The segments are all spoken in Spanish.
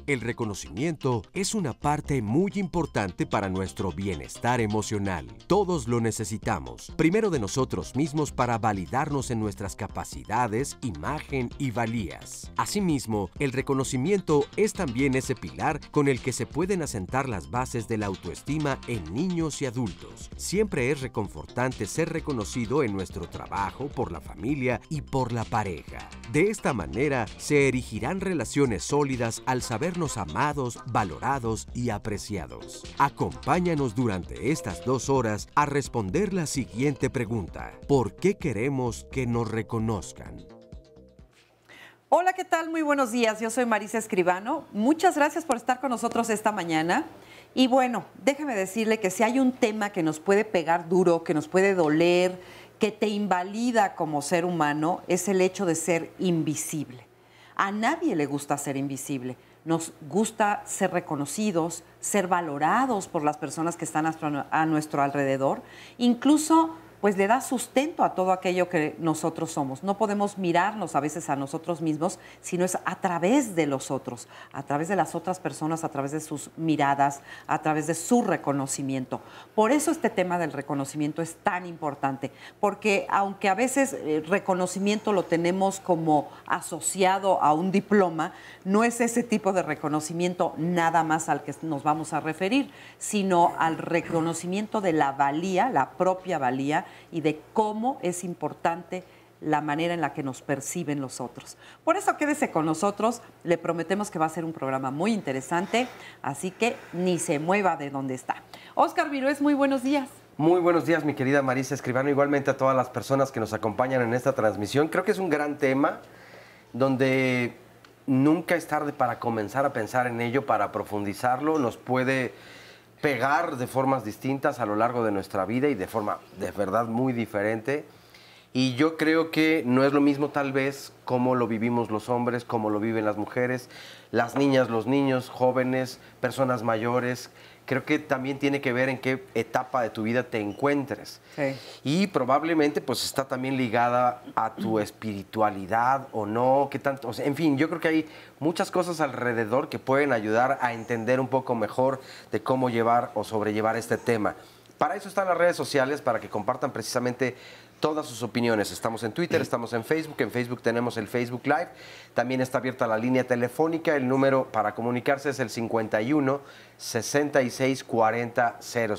El reconocimiento es una parte muy importante para nuestro bienestar emocional. Todos lo necesitamos, primero de nosotros mismos para validarnos en nuestras capacidades, imagen y valías. Asimismo, el reconocimiento es también ese pilar con el que se pueden asentar las bases de la autoestima en niños y adultos. Siempre es reconfortante ser reconocido en nuestro trabajo, por la familia y por la pareja. De esta manera, se erigirán relaciones sólidas al sabernos amados, valorados y apreciados. Acompáñanos durante estas 2 horas a responder la siguiente pregunta: ¿por qué queremos que nos reconozcan? Hola, ¿qué tal? Muy buenos días. Yo soy Marisa Escribano. Muchas gracias por estar con nosotros esta mañana. Y bueno, déjeme decirle que si hay un tema que nos puede pegar duro, que nos puede doler, que te invalida como ser humano, es el hecho de ser invisible. A nadie le gusta ser invisible. Nos gusta ser reconocidos, ser valorados por las personas que están a nuestro alrededor. Incluso, pues le da sustento a todo aquello que nosotros somos. No podemos mirarnos a veces a nosotros mismos, sino es a través de los otros, a través de las otras personas, a través de sus miradas, a través de su reconocimiento. Por eso este tema del reconocimiento es tan importante, porque aunque a veces el reconocimiento lo tenemos como asociado a un diploma, no es ese tipo de reconocimiento nada más al que nos vamos a referir, sino al reconocimiento de la valía, la propia valía, y de cómo es importante la manera en la que nos perciben los otros. Por eso quédese con nosotros, le prometemos que va a ser un programa muy interesante, así que ni se mueva de donde está. Óscar Virués, muy buenos días. Muy buenos días, mi querida Marisa Escribano, igualmente a todas las personas que nos acompañan en esta transmisión. Creo que es un gran tema donde nunca es tarde para comenzar a pensar en ello, para profundizarlo. Nos puede pegar de formas distintas a lo largo de nuestra vida y de forma de verdad muy diferente. Y yo creo que no es lo mismo tal vez cómo lo vivimos los hombres, cómo lo viven las mujeres, las niñas, los niños, jóvenes, personas mayores. Creo que también tiene que ver en qué etapa de tu vida te encuentres. Sí. Y probablemente pues está también ligada a tu espiritualidad o no, qué tanto, o sea, en fin, yo creo que hay muchas cosas alrededor que pueden ayudar a entender un poco mejor de cómo llevar o sobrellevar este tema. Para eso están las redes sociales, para que compartan precisamente todas sus opiniones. Estamos en Twitter, estamos en Facebook tenemos el Facebook Live, también está abierta la línea telefónica, el número para comunicarse es el 51 66 40 00.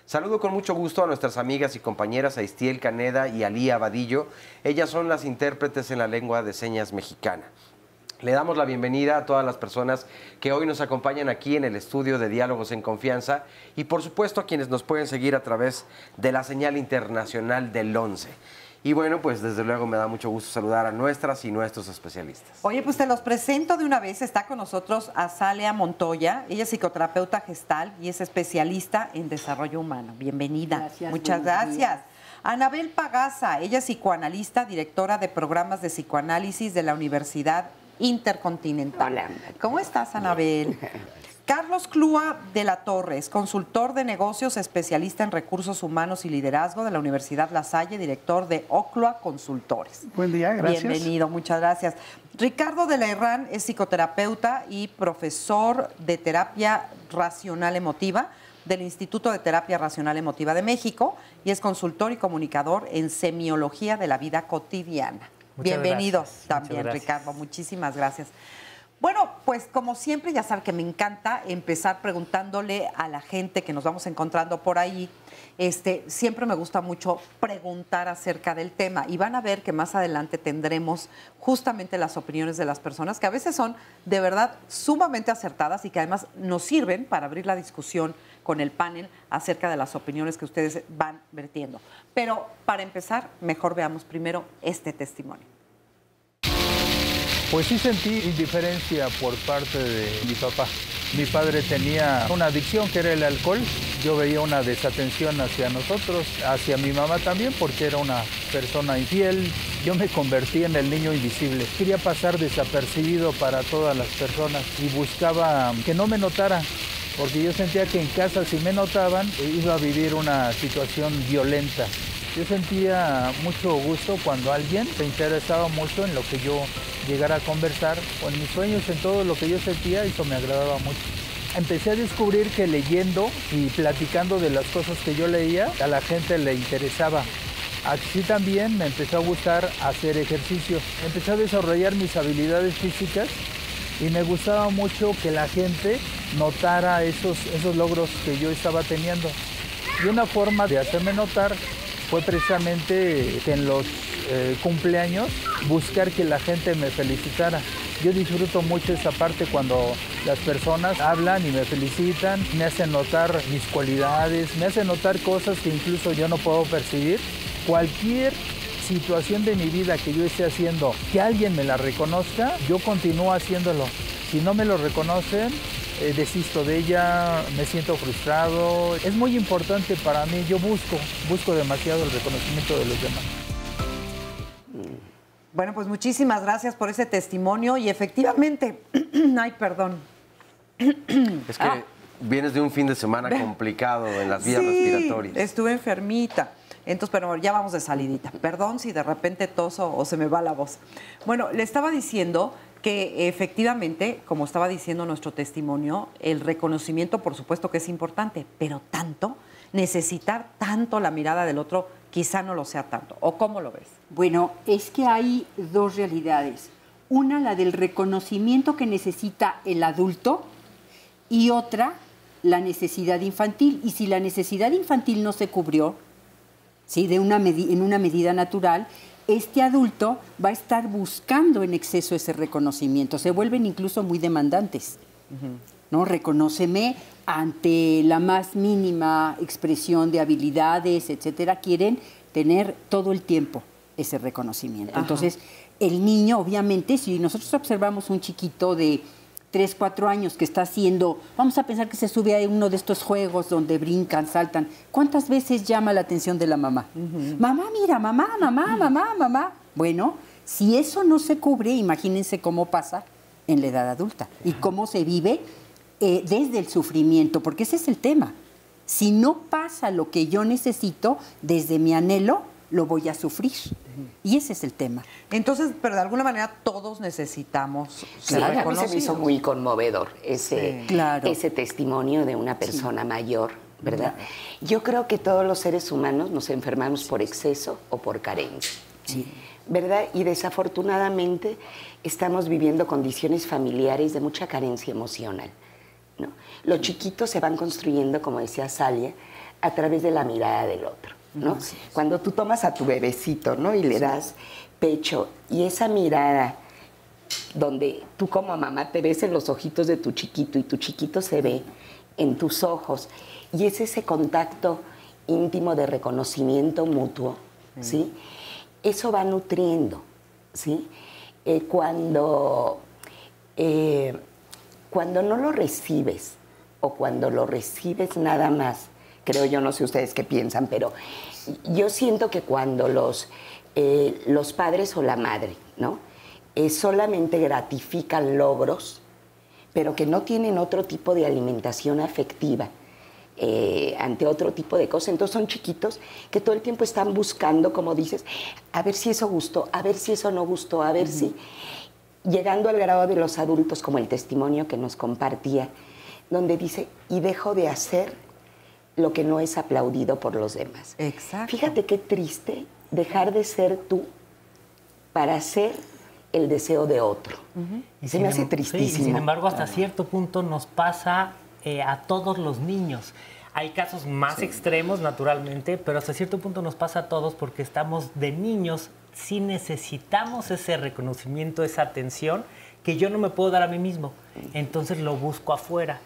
Saludo con mucho gusto a nuestras amigas y compañeras Aistiel Caneda y Alía Vadillo. Ellas son las intérpretes en la lengua de señas mexicana. Le damos la bienvenida a todas las personas que hoy nos acompañan aquí en el estudio de Diálogos en Confianza y por supuesto a quienes nos pueden seguir a través de la señal internacional del 11. Y bueno, pues desde luego me da mucho gusto saludar a nuestras y nuestros especialistas. Oye, pues te los presento de una vez. Está con nosotros Azalea Montoya. Ella es psicoterapeuta gestal y es especialista en desarrollo humano. Bienvenida. Gracias. Muchas gracias. Anabel Pagaza. Ella es psicoanalista, directora de programas de psicoanálisis de la Universidad Intercontinental. Hola. ¿Cómo estás, Anabel? Carlos Clúa de la Torre es consultor de negocios, especialista en recursos humanos y liderazgo de la Universidad La Salle, director de Oclua Consultores. Buen día, gracias. Bienvenido, muchas gracias. Ricardo de la Herrán es psicoterapeuta y profesor de terapia racional emotiva del Instituto de Terapia Racional Emotiva de México y es consultor y comunicador en semiología de la vida cotidiana. Bienvenido también, Ricardo. Muchísimas gracias. Bueno, pues como siempre, ya saben que me encanta empezar preguntándole a la gente que nos vamos encontrando por ahí. Siempre me gusta mucho preguntar acerca del tema y van a ver que más adelante tendremos justamente las opiniones de las personas que a veces son de verdad sumamente acertadas y que además nos sirven para abrir la discusión con el panel acerca de las opiniones que ustedes van vertiendo. Pero para empezar, mejor veamos primero este testimonio. Pues sí sentí indiferencia por parte de mi papá. Mi padre tenía una adicción que era el alcohol. Yo veía una desatención hacia nosotros, hacia mi mamá también, porque era una persona infiel. Yo me convertí en el niño invisible. Quería pasar desapercibido para todas las personas y buscaba que no me notaran, porque yo sentía que en casa si me notaban iba a vivir una situación violenta. Yo sentía mucho gusto cuando alguien se interesaba mucho en lo que yo llegara a conversar, o en mis sueños, en todo lo que yo sentía, y eso me agradaba mucho. Empecé a descubrir que leyendo y platicando de las cosas que yo leía, a la gente le interesaba. Así también me empezó a gustar hacer ejercicio. Empecé a desarrollar mis habilidades físicas y me gustaba mucho que la gente notara esos logros que yo estaba teniendo. Y una forma de hacerme notar fue precisamente que en los cumpleaños buscar que la gente me felicitara. Yo disfruto mucho esa parte cuando las personas hablan y me felicitan, me hacen notar mis cualidades, me hacen notar cosas que incluso yo no puedo percibir. Cualquier situación de mi vida que yo esté haciendo, que alguien me la reconozca, yo continúo haciéndolo. Si no me lo reconocen, desisto de ella, me siento frustrado. Es muy importante para mí, yo busco demasiado el reconocimiento de los demás. Bueno, pues muchísimas gracias por ese testimonio y efectivamente, ay, perdón. Es que vienes de un fin de semana complicado en las vías respiratorias. Estuve enfermita. Entonces, pero ya vamos de salidita. Perdón si de repente toso o se me va la voz. Bueno, le estaba diciendo que efectivamente, como estaba diciendo nuestro testimonio, el reconocimiento por supuesto que es importante, pero necesitar tanto la mirada del otro, quizá no lo sea tanto. ¿O cómo lo ves? Bueno, es que hay dos realidades. Una, la del reconocimiento que necesita el adulto, y otra, la necesidad infantil. Y si la necesidad infantil no se cubrió, ¿sí?, en una medida natural, este adulto va a estar buscando en exceso ese reconocimiento. Se vuelven incluso muy demandantes. ¿No? Reconóceme ante la más mínima expresión de habilidades, etcétera. Quieren tener todo el tiempo ese reconocimiento. Ajá. Entonces, el niño, obviamente, si nosotros observamos un chiquito de 3, 4 años que está haciendo, vamos a pensar que se sube a uno de estos juegos donde brincan, saltan, ¿cuántas veces llama la atención de la mamá? Mamá, mira, mamá, mamá, mamá, mamá. Bueno, si eso no se cubre, imagínense cómo pasa en la edad adulta y cómo se vive desde el sufrimiento, porque ese es el tema. Si no pasa lo que yo necesito, desde mi anhelo, lo voy a sufrir. Y ese es el tema. Entonces, pero de alguna manera todos necesitamos ser reconocidos. A mí se me hizo muy conmovedor ese testimonio de una persona mayor, ¿verdad? Claro. Yo creo que todos los seres humanos nos enfermamos por exceso o por carencia, ¿verdad? Y desafortunadamente estamos viviendo condiciones familiares de mucha carencia emocional, ¿no? Los chiquitos se van construyendo, como decía Salia, a través de la mirada del otro, ¿no? Cuando tú tomas a tu bebecito, ¿no?, y le das pecho, y esa mirada donde tú como mamá te ves en los ojitos de tu chiquito y tu chiquito se ve en tus ojos, y es ese contacto íntimo de reconocimiento mutuo, ¿sí? Eso va nutriendo, ¿sí? Cuando no lo recibes o cuando lo recibes nada más, creo yo, no sé ustedes qué piensan, pero yo siento que cuando los padres o la madre, ¿no?, solamente gratifican logros, pero que no tienen otro tipo de alimentación afectiva ante otro tipo de cosas, entonces son chiquitos que todo el tiempo están buscando, como dices, a ver si eso gustó, a ver si eso no gustó, a ver si... Llegando al grado de los adultos, como el testimonio que nos compartía, donde dice, y dejo de hacer lo que no es aplaudido por los demás. Exacto. Fíjate qué triste dejar de ser tú para ser el deseo de otro. Se me hace tristísimo. Sí, y sin embargo, hasta cierto punto nos pasa a todos los niños. Hay casos más extremos, naturalmente, pero hasta cierto punto nos pasa a todos porque estamos de niños, sí necesitamos ese reconocimiento, esa atención que yo no me puedo dar a mí mismo. Entonces lo busco afuera.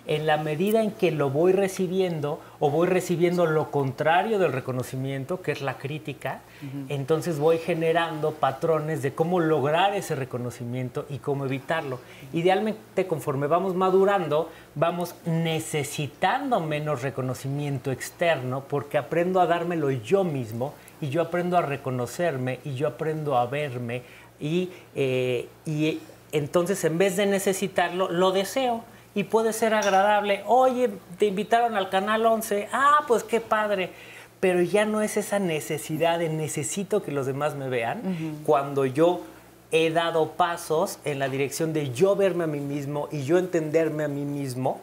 En la medida en que lo voy recibiendo o voy recibiendo lo contrario del reconocimiento, que es la crítica, entonces voy generando patrones de cómo lograr ese reconocimiento y cómo evitarlo. Idealmente, conforme vamos madurando, vamos necesitando menos reconocimiento externo porque aprendo a dármelo yo mismo y yo aprendo a reconocerme y yo aprendo a verme y entonces en vez de necesitarlo, lo deseo. Y puede ser agradable. Oye, te invitaron al Canal 11. Ah, pues qué padre. pero ya no es esa necesidad de necesito que los demás me vean, cuando yo he dado pasos en la dirección de yo verme a mí mismo y yo entenderme a mí mismo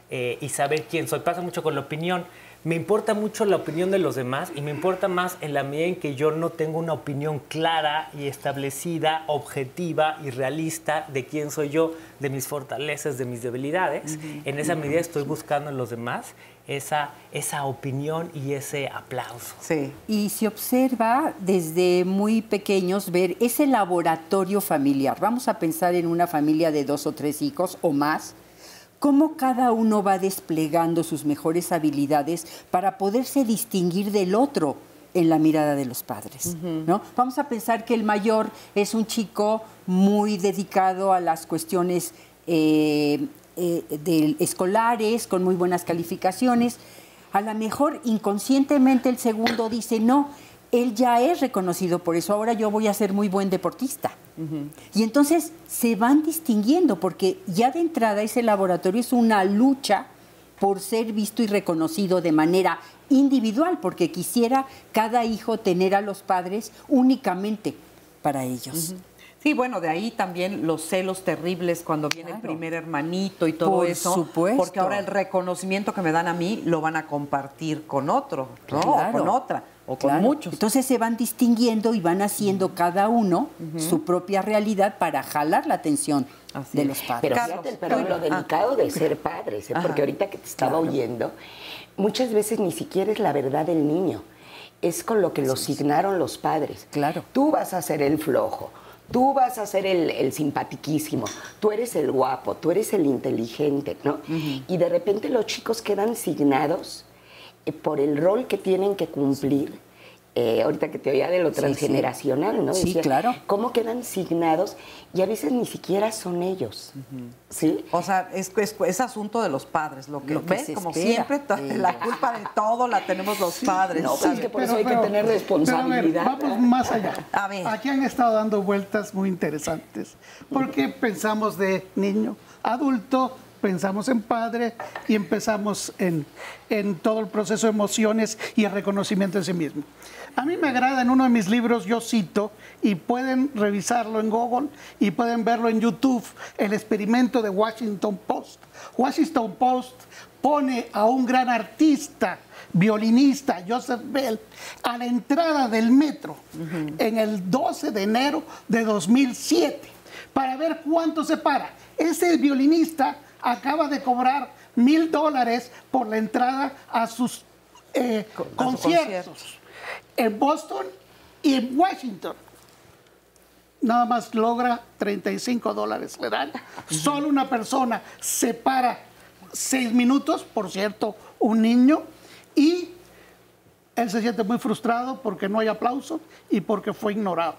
y saber quién soy. Pasa mucho con la opinión. Me importa mucho la opinión de los demás y me importa más en la medida en que yo no tengo una opinión clara y establecida, objetiva y realista de quién soy yo, de mis fortalezas, de mis debilidades. En esa medida estoy buscando en los demás esa opinión y ese aplauso. Sí. Y se observa desde muy pequeños ver ese laboratorio familiar. Vamos a pensar en una familia de 2 o 3 hijos o más, cómo cada uno va desplegando sus mejores habilidades para poderse distinguir del otro en la mirada de los padres, ¿no? Vamos a pensar que el mayor es un chico muy dedicado a las cuestiones escolares, con muy buenas calificaciones. A lo mejor inconscientemente el segundo dice, no, él ya es reconocido por eso, ahora yo voy a ser muy buen deportista. Y entonces se van distinguiendo, porque ya de entrada ese laboratorio es una lucha por ser visto y reconocido de manera individual, porque quisiera cada hijo tener a los padres únicamente para ellos. Sí, bueno, de ahí también los celos terribles cuando viene el primer hermanito y todo eso. Por supuesto. Porque ahora el reconocimiento que me dan a mí lo van a compartir con otro, ¿no? Claro. O con otra, o con muchos. Entonces se van distinguiendo y van haciendo cada uno su propia realidad para jalar la atención de los padres. Pero fíjate, lo delicado de ser padres, porque ahorita que te estaba oyendo, muchas veces ni siquiera es la verdad del niño, es con lo que lo asignaron los padres. Claro. Tú vas a ser el flojo. Tú vas a ser el simpatiquísimo, tú eres el guapo, tú eres el inteligente, ¿no? Y de repente los chicos quedan signados por el rol que tienen que cumplir. Ahorita que te oía de lo transgeneracional, ¿no? Sí, Decía, claro. ¿cómo quedan signados? Y a veces ni siquiera son ellos, ¿sí? O sea, es asunto de los padres. Lo que ¿ves? Se como espera. siempre, la culpa de todo la tenemos los padres. No, pues es que por eso hay que tener responsabilidad. Pero a ver, vamos más allá. A ver. Aquí han estado dando vueltas muy interesantes. Porque pensamos de niño, adulto, pensamos en padre y empezamos en todo el proceso de emociones y el reconocimiento de sí mismo. A mí me agrada, en uno de mis libros yo cito, y pueden revisarlo en Google y pueden verlo en YouTube, el experimento de Washington Post. Washington Post pone a un gran artista, violinista, Joseph Bell, a la entrada del metro en el 12 de enero de 2007 para ver cuánto se para. Ese violinista acaba de cobrar $1,000 por la entrada a sus conciertos en Boston y en Washington. Nada más logra $35 le dan. Solo una persona se para 6 minutos, por cierto, un niño, y él se siente muy frustrado porque no hay aplauso y porque fue ignorado.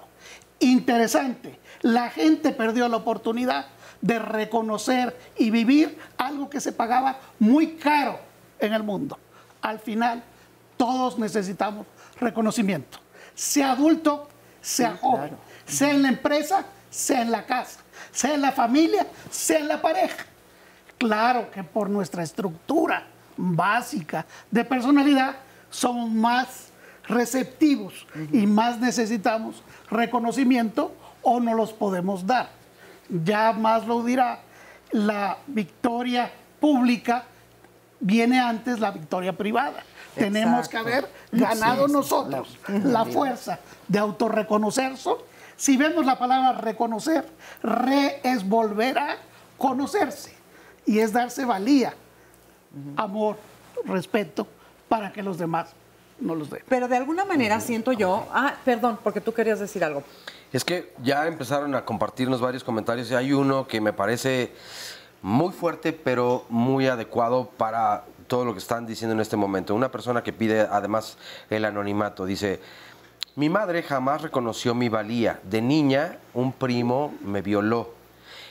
Interesante, la gente perdió la oportunidad de reconocer y vivir algo que se pagaba muy caro en el mundo. Al final, todos necesitamos reconocimiento, sea adulto, sea joven, sea en la empresa, sea en la casa, sea en la familia, sea en la pareja. Claro que por nuestra estructura básica de personalidad somos más receptivos y más necesitamos reconocimiento o no los podemos dar. Ya más lo dirá, la victoria pública viene antes la victoria privada. Exacto. Tenemos que haber ganado nosotros la fuerza de autorreconocerse. Si vemos la palabra reconocer, es volver a conocerse y es darse valía, amor, respeto para que los demás no los den. Pero de alguna manera siento yo, perdón, porque tú querías decir algo. Es que ya empezaron a compartirnos varios comentarios y hay uno que me parece muy fuerte, pero muy adecuado para todo lo que están diciendo en este momento. Una persona que pide además el anonimato dice: mi madre jamás reconoció mi valía. De niña, un primo me violó.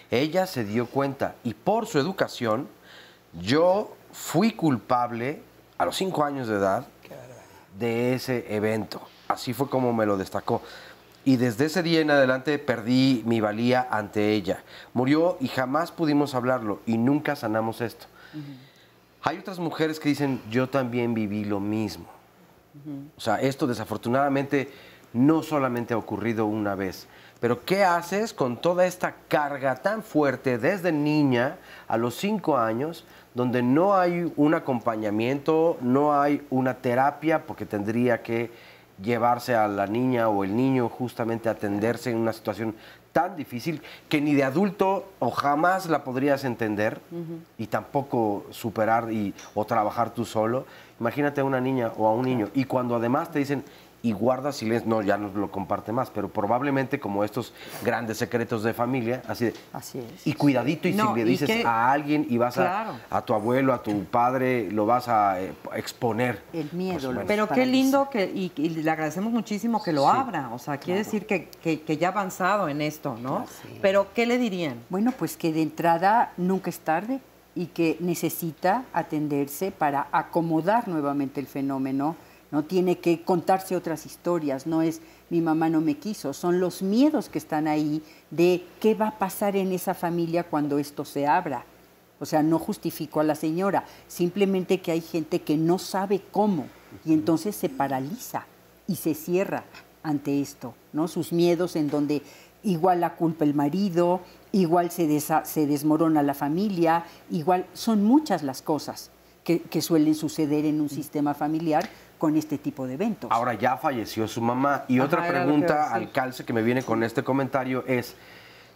Ella se dio cuenta y por su educación, yo fui culpable a los 5 años de edad de ese evento. Así fue como me lo destacó. Y desde ese día en adelante perdí mi valía ante ella. Murió y jamás pudimos hablarlo y nunca sanamos esto. Hay otras mujeres que dicen, yo también viví lo mismo. O sea, esto desafortunadamente no solamente ha ocurrido una vez. Pero ¿qué haces con toda esta carga tan fuerte desde niña a los 5 años, donde no hay un acompañamiento, no hay una terapia, porque tendría que llevarse a la niña o el niño justamente a atenderse en una situación tan difícil que ni de adulto o jamás la podrías entender y tampoco superar o trabajar tú solo? Imagínate a una niña o a un niño y cuando además te dicen y guarda silencio, no, ya no lo comparte más, pero probablemente como estos grandes secretos de familia, así es. Y cuidadito, y si le dices a alguien y vas a tu abuelo, a tu padre, lo vas a exponer. El miedo. Pero qué lindo y le agradecemos muchísimo que lo abra, o sea, quiere decir que ya ha avanzado en esto, ¿no? Pero ¿qué le dirían? Bueno, pues que de entrada nunca es tarde y que necesita atenderse para acomodar nuevamente el fenómeno. No tiene que contarse otras historias, no es mi mamá no me quiso, son los miedos que están ahí de qué va a pasar en esa familia cuando esto se abra. O sea, no justifico a la señora, simplemente que hay gente que no sabe cómo y entonces se paraliza y se cierra ante esto, ¿no? Sus miedos en donde igual la culpa el marido, igual se desmorona la familia, igual son muchas las cosas que suelen suceder en un sistema familiar con este tipo de eventos. Ahora ya falleció su mamá. Y otra pregunta al calce que me viene con este comentario es,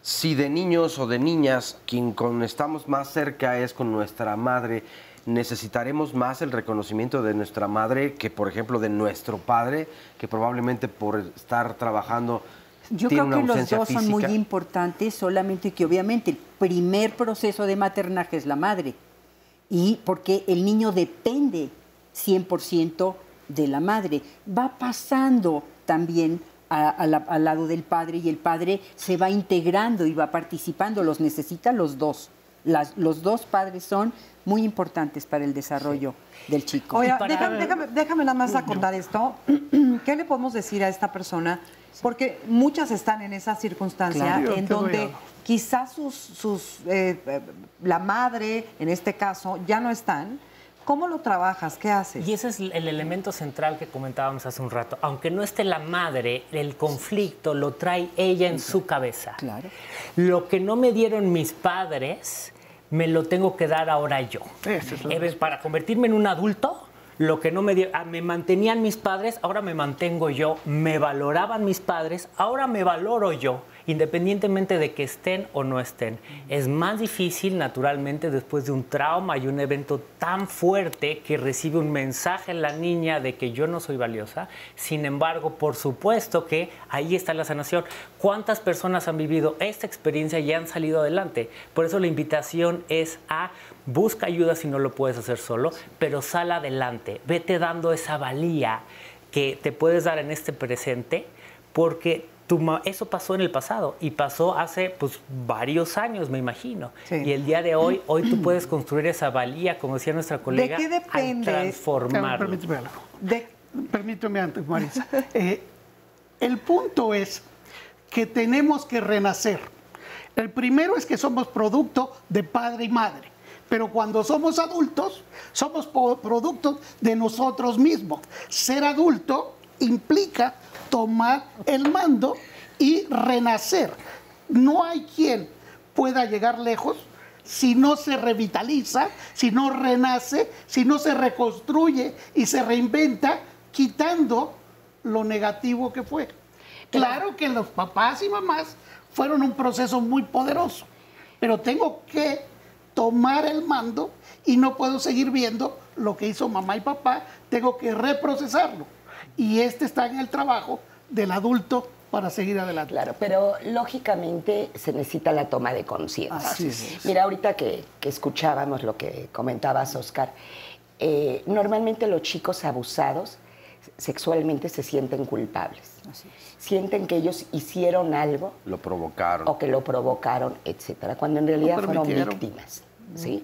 si de niños o de niñas, quien estamos más cerca es con nuestra madre, ¿necesitaremos más el reconocimiento de nuestra madre que, por ejemplo, de nuestro padre, que probablemente por estar trabajando Yo tiene creo una que los ausencia dos son física? muy importantes, solamente que obviamente el primer proceso de maternaje es la madre. Y porque el niño depende 100% de la madre. Va pasando también al lado del padre y el padre se va integrando y va participando. Los necesita los dos. Los dos padres son muy importantes para el desarrollo del chico. Oye, déjame nada más acotar esto. ¿Qué le podemos decir a esta persona? Porque muchas están en esa circunstancia en donde quizás la madre, en este caso, ya no están. ¿Cómo lo trabajas? ¿Qué haces? Y ese es el elemento central que comentábamos hace un rato. Aunque no esté la madre, el conflicto lo trae ella en su cabeza. Claro. Lo que no me dieron mis padres, me lo tengo que dar ahora yo. Para convertirme en un adulto, lo que no me mantenían mis padres, ahora me mantengo yo. Me valoraban mis padres, ahora me valoro yo. Independientemente de que estén o no estén. Es más difícil, naturalmente, después de un trauma y un evento tan fuerte que recibe un mensaje en la niña de que yo no soy valiosa. Sin embargo, por supuesto que ahí está la sanación. ¿Cuántas personas han vivido esta experiencia y han salido adelante? Por eso la invitación es a busca ayuda si no lo puedes hacer solo, pero sal adelante. Vete dando esa valía que te puedes dar en este presente, porque eso pasó en el pasado y pasó hace varios años, me imagino. Sí. Y el día de hoy tú puedes construir esa valía, como decía nuestra colega, ¿de qué depende? Al transformarlo. Permíteme algo. Permíteme antes, Marisa. El punto es que tenemos que renacer. El primero es que somos producto de padre y madre. Pero cuando somos adultos, somos productos de nosotros mismos. Ser adulto implica tomar el mando y renacer. No hay quien pueda llegar lejos si no se revitaliza, si no renace, si no se reconstruye y se reinventa quitando lo negativo que fue. Claro que los papás y mamás fueron un proceso muy poderoso, pero tengo que tomar el mando y no puedo seguir viendo lo que hizo mamá y papá, tengo que reprocesarlo. Y está en el trabajo del adulto para seguir adelante. Claro, pero lógicamente se necesita la toma de conciencia. Así es. Mira, ahorita que escuchábamos lo que comentabas, Oscar, normalmente los chicos abusados sexualmente se sienten culpables. Así es. Sienten que ellos hicieron algo. Lo provocaron. O que lo provocaron, etcétera, cuando en realidad fueron víctimas. ¿Sí?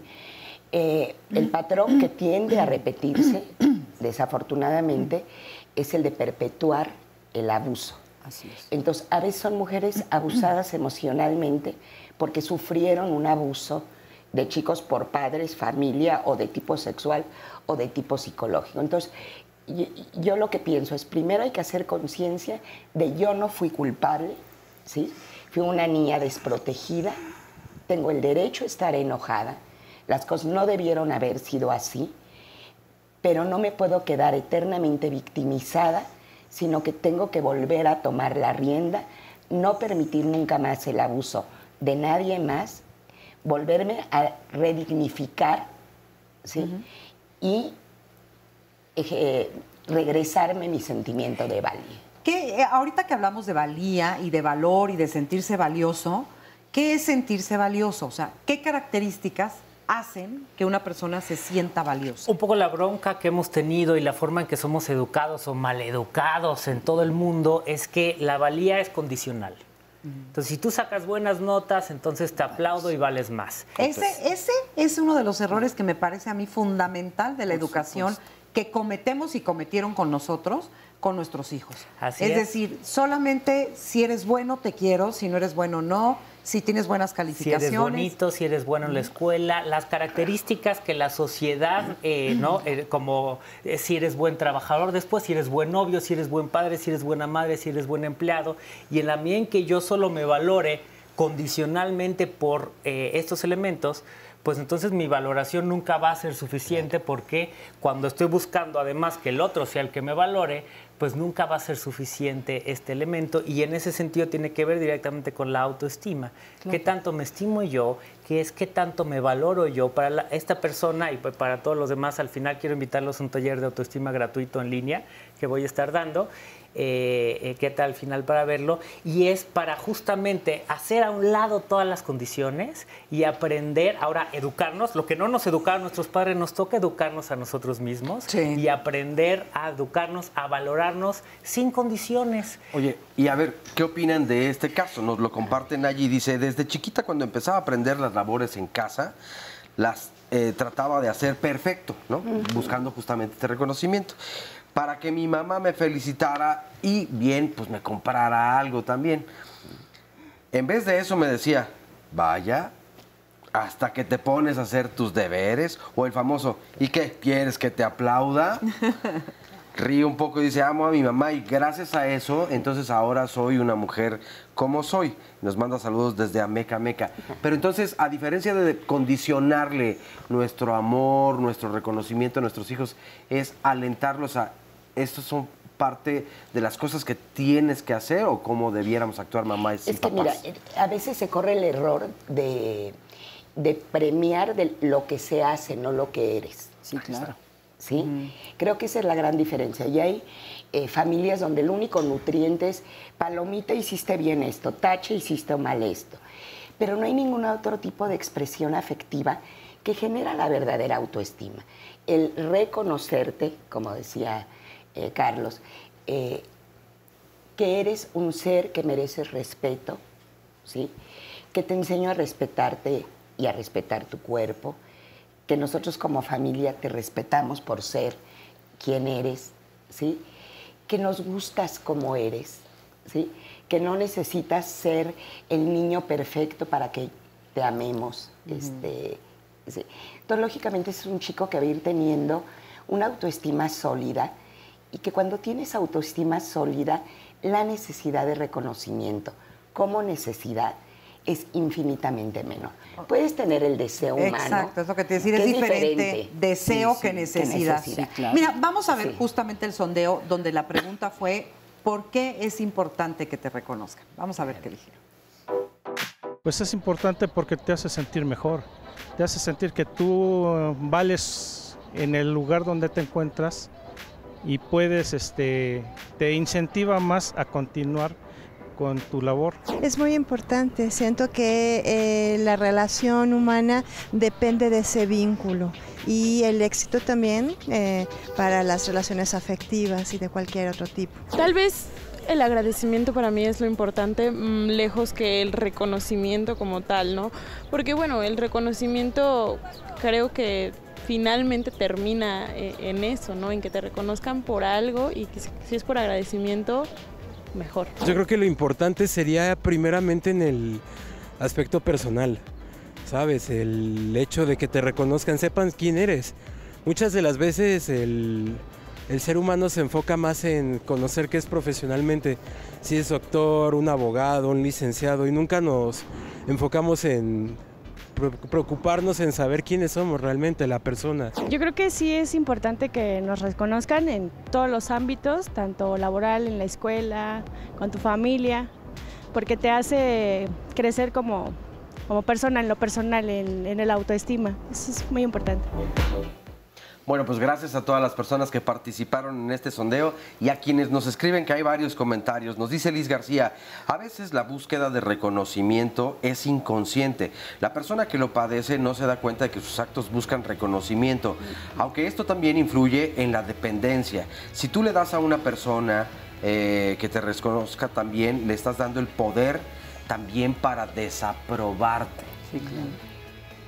El patrón que tiende a repetirse, desafortunadamente, es el de perpetuar el abuso. Así es. Entonces, a veces son mujeres abusadas emocionalmente porque sufrieron un abuso de chicos por padres, familia, o de tipo sexual o de tipo psicológico. Entonces, yo lo que pienso es, primero hay que hacer conciencia de yo no fui culpable, ¿sí? Fui una niña desprotegida, tengo el derecho a estar enojada, las cosas no debieron haber sido así, pero no me puedo quedar eternamente victimizada, sino que tengo que volver a tomar la rienda, no permitir nunca más el abuso de nadie más, volverme a redignificar, ¿sí? Y regresarme mi sentimiento de valía. Ahorita que hablamos de valía y de valor y de sentirse valioso, ¿qué es sentirse valioso? O sea, ¿qué características hacen que una persona se sienta valiosa? Un poco la bronca que hemos tenido y la forma en que somos educados o maleducados en todo el mundo es que la valía es condicional. Entonces, si tú sacas buenas notas, entonces te aplaudo y vales más. Ese es uno de los errores que me parece a mí fundamental de la educación que cometemos y cometieron con nosotros, con nuestros hijos. Así es decir, solamente si eres bueno te quiero, si no eres bueno no, si tienes buenas calificaciones. Si eres bonito, si eres bueno en la escuela, las características que la sociedad, como si eres buen trabajador después, si eres buen novio, si eres buen padre, si eres buena madre, si eres buen empleado, y en la medida en que yo solo me valore condicionalmente por estos elementos, pues entonces mi valoración nunca va a ser suficiente, porque cuando estoy buscando además que el otro sea el que me valore, pues nunca va a ser suficiente este elemento, y en ese sentido tiene que ver directamente con la autoestima. Claro. ¿Qué tanto me estimo yo? ¿Qué tanto me valoro yo? Para esta persona y para todos los demás, al final quiero invitarlos a un taller de autoestima gratuito en línea que voy a estar dando. ¿Qué tal al final para verlo? Y es para justamente hacer a un lado todas las condiciones y aprender, ahora educarnos, lo que no nos educaron nuestros padres, nos toca educarnos a nosotros mismos y aprender a educarnos, a valorarnos sin condiciones. Oye, y a ver, ¿qué opinan de este caso? Nos lo comparten allí, dice, desde chiquita cuando empezaba a aprender las labores en casa, las trataba de hacer perfecto, ¿no? Buscando justamente este reconocimiento, para que mi mamá me felicitara y bien, pues me comprara algo también. En vez de eso me decía, vaya, hasta que te pones a hacer tus deberes, o el famoso, ¿y qué? ¿Quieres que te aplauda? Ríe un poco y dice, amo a mi mamá, y gracias a eso, entonces ahora soy una mujer como soy. Nos manda saludos desde Ameca, Meca. Pero entonces, a diferencia de condicionarle nuestro amor, nuestro reconocimiento a nuestros hijos, es alentarlos a, estos son parte de las cosas que tienes que hacer, o cómo debiéramos actuar mamás y papás. Es que mira, a veces se corre el error de premiar de lo que se hace, no lo que eres. Sí, claro. ¿Sí? Creo que esa es la gran diferencia. Y hay familias donde el único nutriente es palomita, hiciste bien esto, tache, hiciste mal esto. Pero no hay ningún otro tipo de expresión afectiva que genera la verdadera autoestima. El reconocerte, como decía Carlos, que eres un ser que mereces respeto, ¿sí? Que te enseño a respetarte y a respetar tu cuerpo, que nosotros como familia te respetamos por ser quien eres, ¿sí? Que nos gustas como eres, ¿sí? Que no necesitas ser el niño perfecto para que te amemos. ¿Sí? Entonces, lógicamente es un chico que va a ir teniendo una autoestima sólida, y que cuando tienes autoestima sólida, la necesidad de reconocimiento como necesidad es infinitamente menor. Puedes tener el deseo humano. Exacto, es lo que te decía, es diferente deseo que necesidad. Sí, claro. Mira, vamos a ver justamente el sondeo donde la pregunta fue, ¿por qué es importante que te reconozcan? Vamos a ver qué dijeron. Pues es importante porque te hace sentir mejor, te hace sentir que tú vales en el lugar donde te encuentras, y puedes, te incentiva más a continuar con tu labor. Es muy importante, siento que la relación humana depende de ese vínculo, y el éxito también para las relaciones afectivas y de cualquier otro tipo. Tal vez el agradecimiento para mí es lo importante, lejos que el reconocimiento como tal, ¿no? Porque bueno, el reconocimiento creo que finalmente termina en eso, ¿no? En que te reconozcan por algo, y que si es por agradecimiento, mejor. Yo creo que lo importante sería primeramente en el aspecto personal, ¿sabes? El hecho de que te reconozcan, sepan quién eres. Muchas de las veces el ser humano se enfoca más en conocer qué es profesionalmente, si es doctor, un abogado, un licenciado, y nunca nos enfocamos en preocuparnos en saber quiénes somos realmente, la persona. Yo creo que sí es importante que nos reconozcan en todos los ámbitos, tanto laboral, en la escuela, con tu familia, porque te hace crecer como persona, en lo personal, en el autoestima. Eso es muy importante. Bueno, pues gracias a todas las personas que participaron en este sondeo y a quienes nos escriben, que hay varios comentarios. Nos dice Liz García, a veces la búsqueda de reconocimiento es inconsciente. La persona que lo padece no se da cuenta de que sus actos buscan reconocimiento, aunque esto también influye en la dependencia. Si tú le das a una persona que te reconozca también, le estás dando el poder también para desaprobarte. Sí, claro.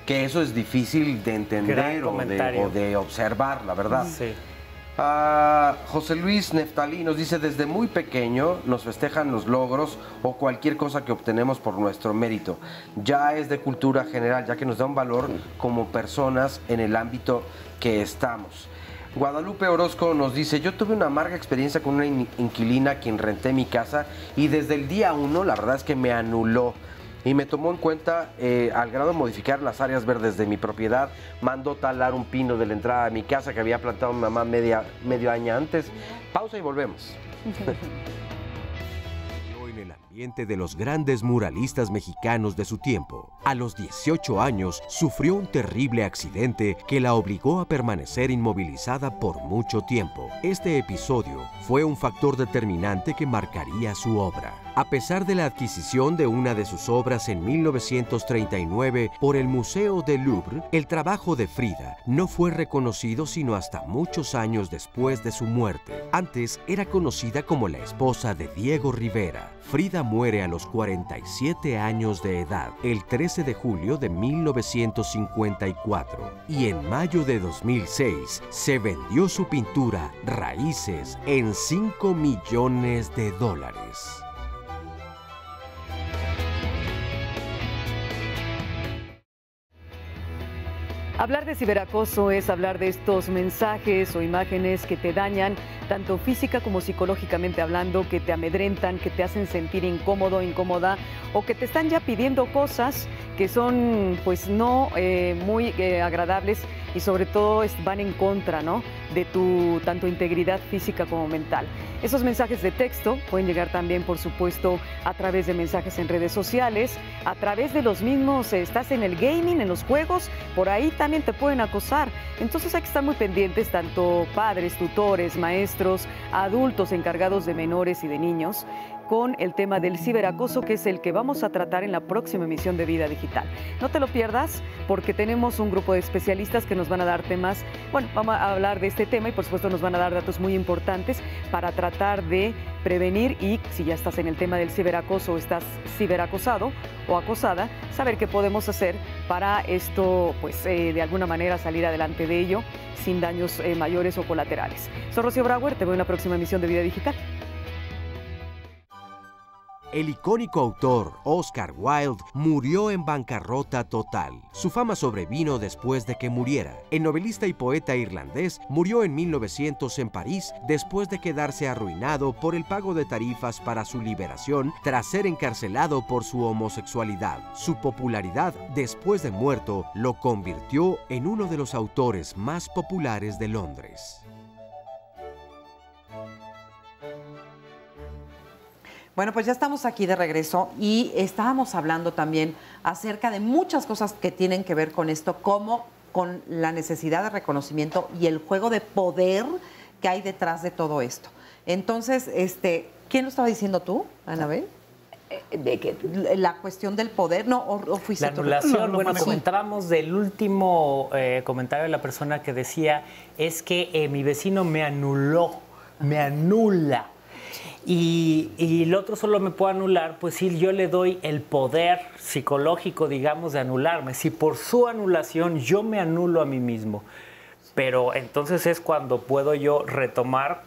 Que eso es difícil de entender o de observar, la verdad. Sí. José Luis Neftalí nos dice, desde muy pequeño nos festejan los logros o cualquier cosa que obtenemos por nuestro mérito. Ya es de cultura general, ya que nos da un valor como personas en el ámbito que estamos. Guadalupe Orozco nos dice, yo tuve una amarga experiencia con una inquilina a quien renté mi casa y desde el día 1 la verdad es que me anuló. Y me tomó en cuenta al grado de modificar las áreas verdes de mi propiedad. Mandó talar un pino de la entrada de mi casa que había plantado mi mamá medio año antes. Pausa y volvemos. En el ambiente de los grandes muralistas mexicanos de su tiempo. A los 18 años sufrió un terrible accidente que la obligó a permanecer inmovilizada por mucho tiempo. Este episodio fue un factor determinante que marcaría su obra. A pesar de la adquisición de una de sus obras en 1939 por el Museo del Louvre, el trabajo de Frida no fue reconocido sino hasta muchos años después de su muerte. Antes era conocida como la esposa de Diego Rivera. Frida muere a los 47 años de edad, el 13 de julio de 1954, y en mayo de 2006 se vendió su pintura Raíces en $5 millones. Hablar de ciberacoso es hablar de estos mensajes o imágenes que te dañan, tanto física como psicológicamente hablando, que te amedrentan, que te hacen sentir incómodo, incómoda, o que te están ya pidiendo cosas que son pues no muy agradables y sobre todo van en contra, ¿no?, de tu tanto integridad física como mental. Esos mensajes de texto pueden llegar también, por supuesto, a través de mensajes en redes sociales, a través de los mismos, estás en el gaming, en los juegos, por ahí también te pueden acosar. Entonces hay que estar muy pendientes, tanto padres, tutores, maestros, adultos encargados de menores y de niños, con el tema del ciberacoso, que es el que vamos a tratar en la próxima emisión de Vida Digital. No te lo pierdas, porque tenemos un grupo de especialistas que nos van a dar temas, bueno, vamos a hablar de este tema y por supuesto nos van a dar datos muy importantes para tratar de prevenir, y si ya estás en el tema del ciberacoso o estás ciberacosado o acosada, saber qué podemos hacer para esto, pues de alguna manera salir adelante de ello sin daños mayores o colaterales. Soy Rocío Brauer, te veo en la próxima emisión de Vida Digital. El icónico autor Oscar Wilde murió en bancarrota total. Su fama sobrevino después de que muriera. El novelista y poeta irlandés murió en 1900 en París después de quedarse arruinado por el pago de tarifas para su liberación tras ser encarcelado por su homosexualidad. Su popularidad después de muerto lo convirtió en uno de los autores más populares de Londres. Bueno, pues ya estamos aquí de regreso y estábamos hablando también acerca de muchas cosas que tienen que ver con esto, como con la necesidad de reconocimiento y el juego de poder que hay detrás de todo esto. Entonces, ¿quién lo estaba diciendo tú, Anabel? ¿De qué? La cuestión del poder, ¿no? ¿O fuiste la anulación, bueno, comentábamos del último comentario de la persona que decía, es que mi vecino me anuló, me anula. Y el otro solo me puede anular, pues si yo le doy el poder psicológico, digamos, de anularme. Si por su anulación yo me anulo a mí mismo. Pero entonces es cuando puedo yo retomar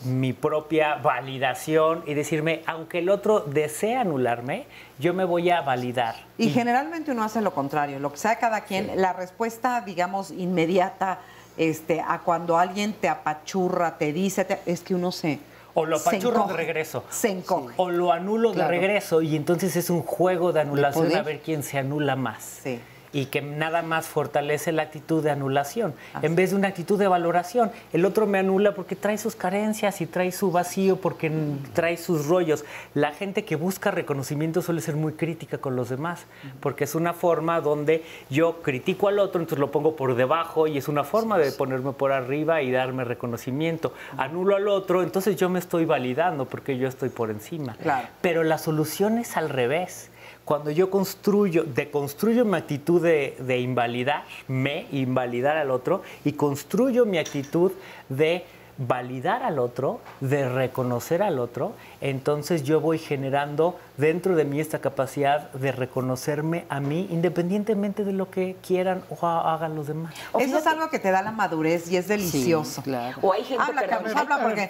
mi propia validación y decirme, aunque el otro desee anularme, yo me voy a validar. Y generalmente uno hace lo contrario, lo que sea cada quien, sí. La respuesta, digamos, inmediata a cuando alguien te apachurra, te dice, es que uno o lo apachurro de regreso. Se encoge. O lo anulo de regreso. Y entonces es un juego de anulación a ver quién se anula más. Sí. Y que nada más fortalece la actitud de anulación, en vez de una actitud de valoración. El otro me anula porque trae sus carencias y trae su vacío, porque trae sus rollos. La gente que busca reconocimiento suele ser muy crítica con los demás, porque es una forma donde yo critico al otro, entonces lo pongo por debajo, y es una forma de ponerme por arriba y darme reconocimiento. Anulo al otro, entonces yo me estoy validando porque yo estoy por encima. Claro. Pero la solución es al revés. Cuando yo deconstruyo mi actitud de invalidar al otro, y construyo mi actitud de validar al otro, de reconocer al otro, entonces yo voy generando dentro de mí esta capacidad de reconocerme a mí independientemente de lo que quieran o hagan los demás. Eso es algo que te da la madurez y es delicioso. Sí, claro. O hay gente habla porque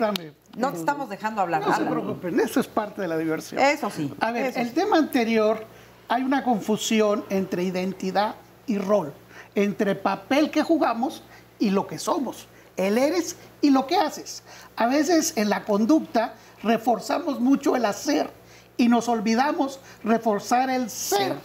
no te estamos dejando hablar. No se preocupen, eso es parte de la diversión. Eso sí. A ver, el tema anterior, hay una confusión entre identidad y rol, entre papel que jugamos y lo que somos, el eres y lo que haces. A veces en la conducta reforzamos mucho el hacer y nos olvidamos reforzar el ser.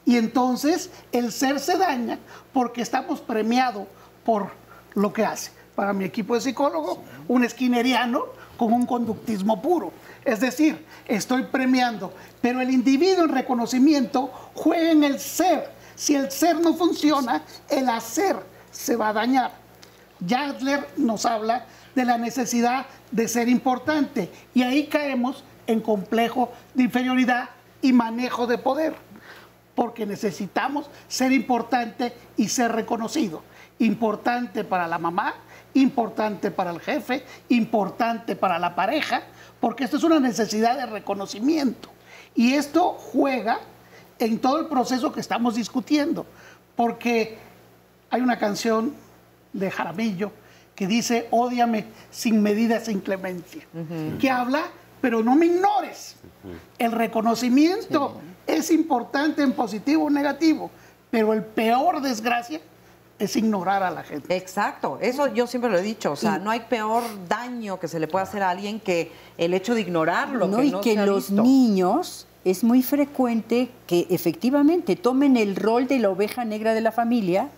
Y entonces el ser se daña porque estamos premiados por lo que hace. Para mi equipo de psicólogo, un skinneriano con un conductismo puro. Es decir, estoy premiando, pero el individuo en reconocimiento juega en el ser. Si el ser no funciona, el hacer se va a dañar. Adler nos habla de la necesidad de ser importante, y ahí caemos en complejo de inferioridad y manejo de poder, porque necesitamos ser importante y ser reconocido. Importante para la mamá, importante para el jefe, importante para la pareja, porque esto es una necesidad de reconocimiento. Y esto juega en todo el proceso que estamos discutiendo, porque hay una canción de Jaramillo que dice, ódiame sin medida, sin clemencia, que habla, pero no me ignores. El reconocimiento es importante en positivo o negativo, pero el peor desgracia es ignorar a la gente. Exacto, eso yo siempre lo he dicho, o sea, no hay peor daño que se le pueda hacer a alguien que el hecho de ignorarlo. No, y que los niños, es muy frecuente que efectivamente tomen el rol de la oveja negra de la familia,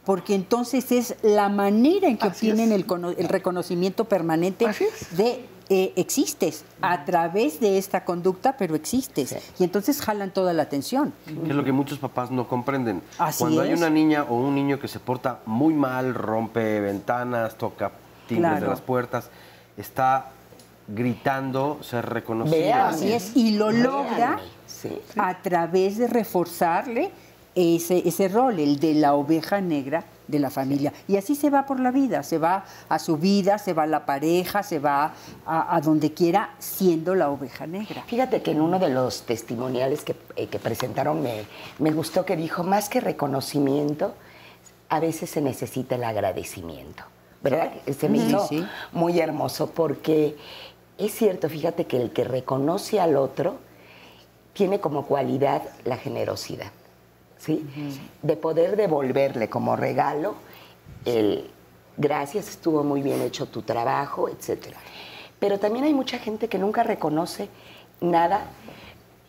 porque entonces es la manera en que obtienen el reconocimiento permanente de existes a través de esta conducta, pero existes. Y entonces jalan toda la atención. Es lo que muchos papás no comprenden. Así Cuando hay es. una niña o un niño que se porta muy mal, rompe ventanas, toca timbres de las puertas, está gritando ser reconocido. Así es, y lo logra a través de reforzarle ese rol, el de la oveja negra de la familia. Y así se va por la vida, se va a su vida, se va a la pareja, se va a donde quiera siendo la oveja negra. Fíjate que en uno de los testimoniales que presentaron me gustó que dijo, más que reconocimiento, a veces se necesita el agradecimiento, ¿verdad? Se me hizo muy hermoso, porque es cierto, fíjate que el que reconoce al otro tiene como cualidad la generosidad. ¿Sí? De poder devolverle como regalo el gracias, estuvo muy bien hecho tu trabajo, etcétera. Pero también hay mucha gente que nunca reconoce nada,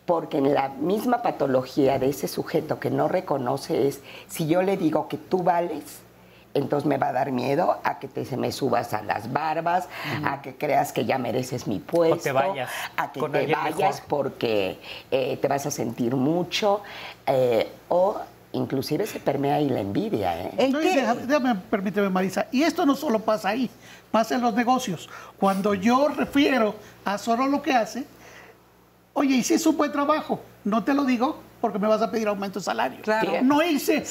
porque en la misma patología de ese sujeto que no reconoce es, si yo le digo que tú vales, entonces me va a dar miedo a que se me subas a las barbas, a que creas que ya mereces mi puesto, o te vayas a que te vayas porque te vas a sentir mucho, o inclusive se permea ahí la envidia. Permíteme, Marisa, y esto no solo pasa ahí, pasa en los negocios. Cuando yo refiero a solo lo que hace, oye, hice un buen trabajo, no te lo digo porque me vas a pedir aumento de salario. Claro. No hice,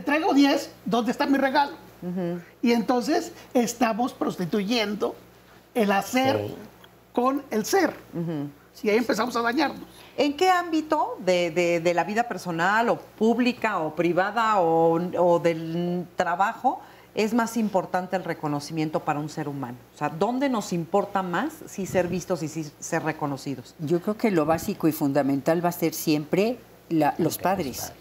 traigo 10, ¿dónde está mi regalo? Y entonces estamos prostituyendo el hacer con el ser. Y ahí empezamos a dañarnos. ¿En qué ámbito de la vida personal o pública o privada o del trabajo es más importante el reconocimiento para un ser humano? O sea, ¿dónde nos importa más si ser vistos y si ser reconocidos? Yo creo que lo básico y fundamental va a ser siempre los padres.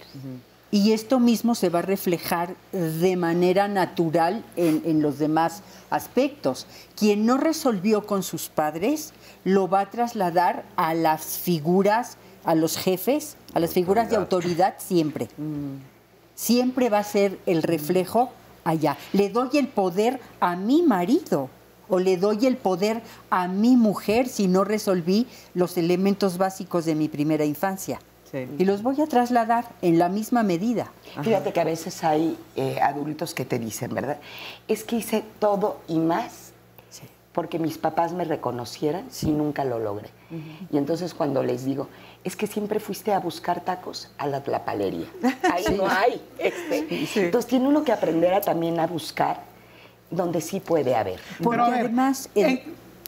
Y esto mismo se va a reflejar de manera natural en los demás aspectos. Quien no resolvió con sus padres lo va a trasladar a las figuras, a los jefes, a las figuras de autoridad siempre. Siempre va a ser el reflejo allá. Le doy el poder a mi marido o le doy el poder a mi mujer si no resolví los elementos básicos de mi primera infancia. Sí. Y los voy a trasladar en la misma medida. Fíjate que a veces hay adultos que te dicen, ¿verdad? Es que hice todo y más porque mis papás me reconocieran y nunca lo logré. Y entonces cuando les digo, es que siempre fuiste a buscar tacos a la tlapalería. Ahí no hay. Entonces tiene uno que aprender a también a buscar donde sí puede haber. Porque además...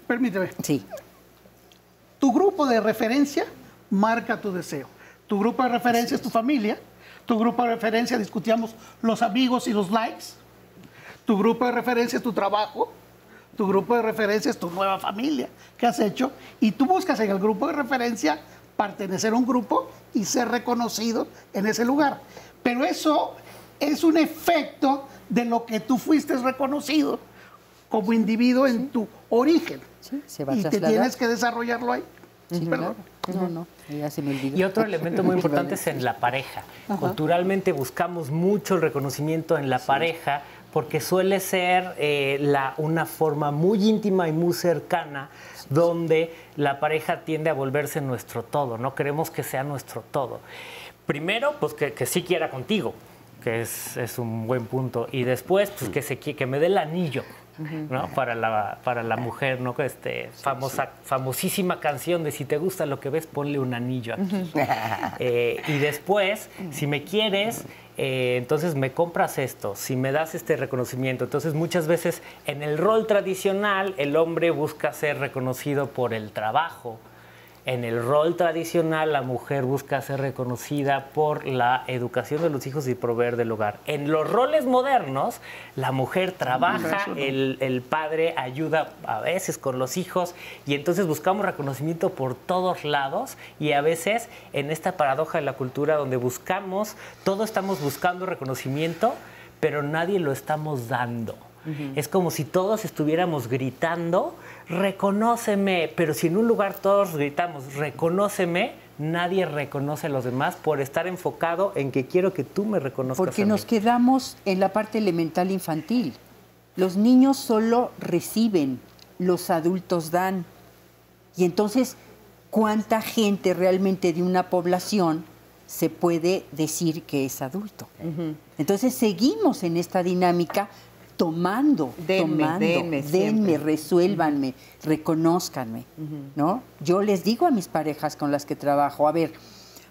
permíteme. Sí. Tu grupo de referencia marca tu deseo. Tu grupo de referencia es tu familia. Tu grupo de referencia, discutíamos los amigos y los likes. Tu grupo de referencia es tu trabajo. Tu grupo de referencia es tu nueva familia que has hecho. Y tú buscas en el grupo de referencia pertenecer a un grupo y ser reconocido en ese lugar. Pero eso es un efecto de lo que tú fuiste reconocido como individuo en tu origen. Sí, se va a y trasladar. te tienes que desarrollarlo ahí. Sí, claro. No, ya se me olvidó. Y otro elemento muy importante es en la pareja. Culturalmente buscamos mucho el reconocimiento en la pareja porque suele ser una forma muy íntima y muy cercana donde la pareja tiende a volverse nuestro todo, ¿no? Queremos que sea nuestro todo. Primero, pues que sí quiera contigo, que es un buen punto. Y después, pues que me dé el anillo, ¿no? Para la mujer, ¿no? Famosísima canción de si te gusta lo que ves, ponle un anillo aquí. Y después, si me quieres, entonces me compras esto, si me das este reconocimiento. Entonces muchas veces en el rol tradicional el hombre busca ser reconocido por el trabajo. En el rol tradicional, la mujer busca ser reconocida por la educación de los hijos y proveer del hogar. En los roles modernos, la mujer trabaja, el padre ayuda a veces con los hijos y entonces buscamos reconocimiento por todos lados y a veces en esta paradoja de la cultura donde todos estamos buscando reconocimiento, pero nadie lo estamos dando. Es como si todos estuviéramos gritando, reconóceme, pero si en un lugar todos gritamos, reconóceme, nadie reconoce a los demás por estar enfocado en que quiero que tú me reconozcas. Porque nos quedamos en la parte elemental infantil. Los niños solo reciben, los adultos dan. Y entonces, ¿cuánta gente realmente de una población se puede decir que es adulto? Entonces seguimos en esta dinámica denme, resuélvanme, reconózcanme, ¿no? Yo les digo a mis parejas con las que trabajo, a ver,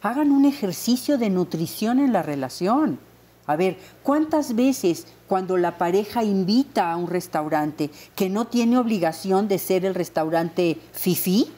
hagan un ejercicio de nutrición en la relación. A ver, ¿cuántas veces cuando la pareja invita a un restaurante que no tiene obligación de ser el restaurante fifí,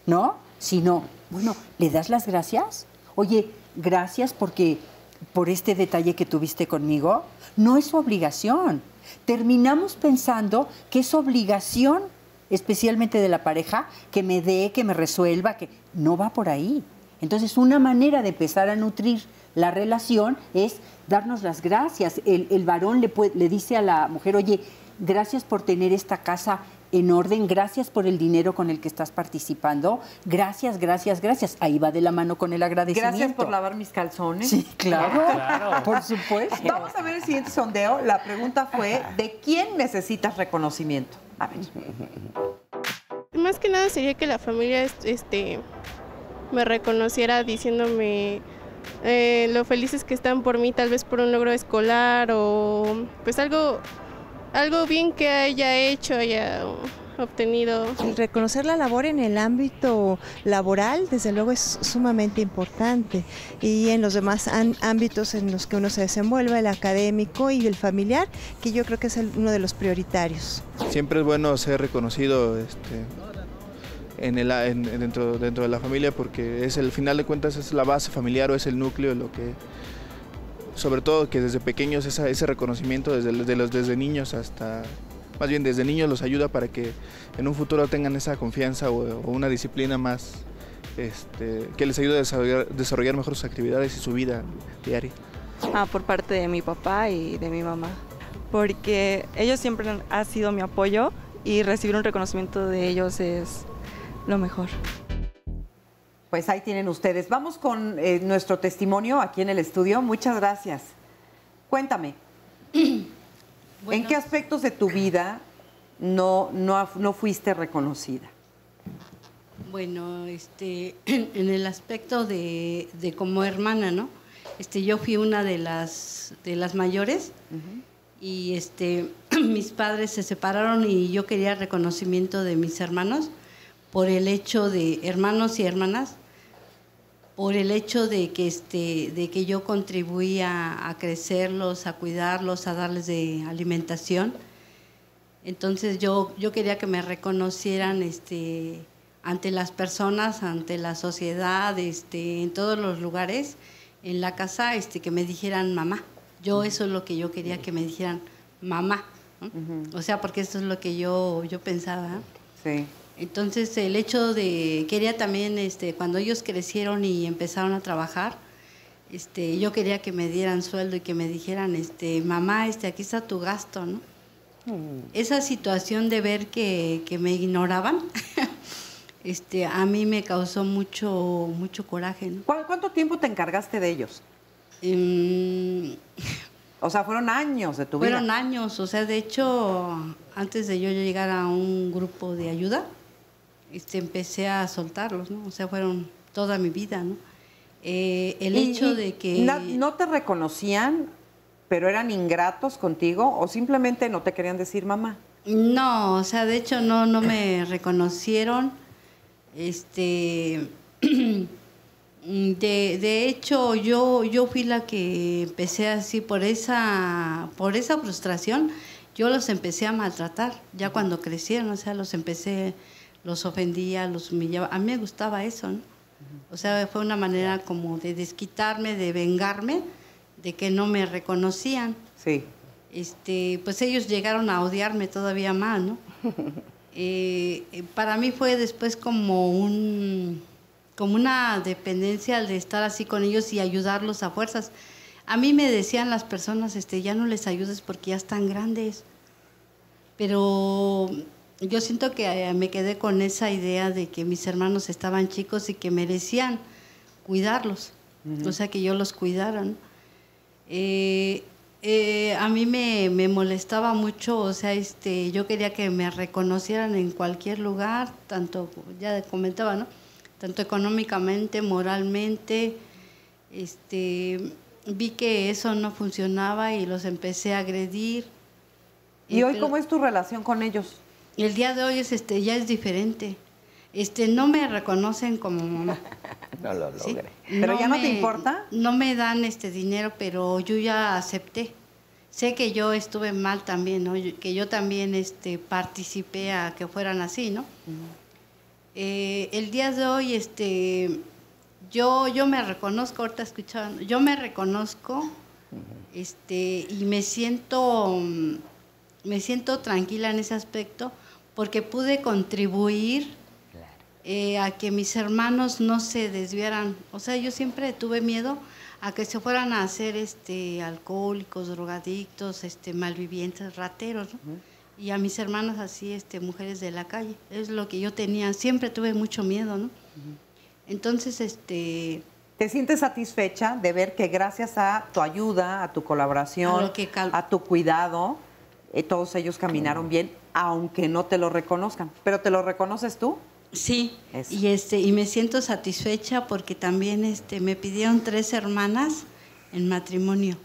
¿no? Sino, bueno, ¿le das las gracias? Oye, gracias por este detalle que tuviste conmigo. No es su obligación. Terminamos pensando que es obligación, especialmente de la pareja, que me dé, que me resuelva, que no va por ahí. Entonces, una manera de empezar a nutrir la relación es darnos las gracias. El varón le dice a la mujer, oye, gracias por tener esta casa en orden, gracias por el dinero con el que estás participando, gracias, gracias, gracias. Ahí va de la mano con el agradecimiento. Gracias por lavar mis calzones. Sí, claro. Por supuesto. Vamos a ver el siguiente sondeo. La pregunta fue, ¿de quién necesitas reconocimiento? A ver. Más que nada sería que la familia me reconociera diciéndome lo felices que están por mí, tal vez por un logro escolar o pues algo bien que haya hecho, haya obtenido. El reconocer la labor en el ámbito laboral, desde luego, es sumamente importante. Y en los demás ámbitos en los que uno se desenvuelve, el académico y el familiar, que yo creo que es uno de los prioritarios. Siempre es bueno ser reconocido dentro de la familia, porque es el final de cuentas es la base familiar o es el núcleo, lo que sobre todo que desde pequeños ese reconocimiento desde niños más bien desde niños los ayuda para que en un futuro tengan esa confianza o una disciplina más que les ayude a desarrollar mejor sus actividades y su vida diaria. Por parte de mi papá y de mi mamá, porque ellos siempre han sido mi apoyo y recibir un reconocimiento de ellos es lo mejor. Pues ahí tienen ustedes. Vamos con nuestro testimonio aquí en el estudio. Muchas gracias. Cuéntame, ¿en qué aspectos de tu vida no fuiste reconocida? Bueno, en el aspecto de como hermana, ¿no? Yo fui una de las mayores y mis padres se separaron y yo quería reconocimiento de mis hermanos por el hecho de hermanos y hermanas, por el hecho de que yo contribuía a crecerlos, a cuidarlos, a darles de alimentación. Entonces yo quería que me reconocieran ante las personas, ante la sociedad, en todos los lugares, en la casa, que me dijeran mamá. Yo eso es lo que yo quería, que me dijeran mamá, ¿no? O sea, porque eso es lo que yo pensaba. Sí. Entonces el hecho de, quería también, cuando ellos crecieron y empezaron a trabajar, yo quería que me dieran sueldo y que me dijeran, mamá, aquí está tu gasto, ¿no? Esa situación de ver que me ignoraban, a mí me causó mucho coraje, ¿no? ¿Cuánto tiempo te encargaste de ellos? O sea, fueron años de tu vida. Fueron años, o sea, de hecho, antes de yo llegar a un grupo de ayuda, empecé a soltarlos, ¿no? O sea, fueron toda mi vida, ¿no? El hecho de que... ¿No te reconocían, pero eran ingratos contigo o simplemente no te querían decir mamá? No, o sea, de hecho no me reconocieron. De hecho, yo fui la que empecé así por esa frustración. Yo los empecé a maltratar ya cuando crecieron, o sea, los ofendía, los humillaba. A mí me gustaba eso, ¿no? O sea, fue una manera como de desquitarme, de vengarme, de que no me reconocían. Sí. Pues ellos llegaron a odiarme todavía más, ¿no? Para mí fue después como una dependencia de estar así con ellos y ayudarlos a fuerzas. A mí me decían las personas, ya no les ayudes porque ya están grandes. Pero yo siento que me quedé con esa idea de que mis hermanos estaban chicos y que merecían cuidarlos, o sea, que yo los cuidara, ¿no? A mí me molestaba mucho, o sea, yo quería que me reconocieran en cualquier lugar, tanto, ya comentaba, ¿no? Tanto económicamente, moralmente. Vi que eso no funcionaba y los empecé a agredir. ¿Y hoy cómo es tu relación con ellos? El día de hoy ya es diferente. No me reconocen como mamá. No lo logré. ¿Sí? ¿Pero ya no te importa? No me dan dinero, pero yo ya acepté. Sé que yo estuve mal también, ¿no? Que yo también participé a que fueran así, ¿no? El día de hoy, yo me reconozco, ahorita escuchaban, yo me reconozco y me siento tranquila en ese aspecto porque pude contribuir a que mis hermanos no se desviaran. O sea, yo siempre tuve miedo a que se fueran a hacer alcohólicos, drogadictos, malvivientes, rateros, ¿no? Y a mis hermanas así, mujeres de la calle. Es lo que yo tenía, siempre tuve mucho miedo, ¿no? Entonces, ¿te sientes satisfecha de ver que gracias a tu ayuda, a tu colaboración, a tu cuidado, todos ellos caminaron bien, aunque no te lo reconozcan? ¿Pero te lo reconoces tú? Sí, y me siento satisfecha porque también me pidieron 3 hermanas en matrimonio.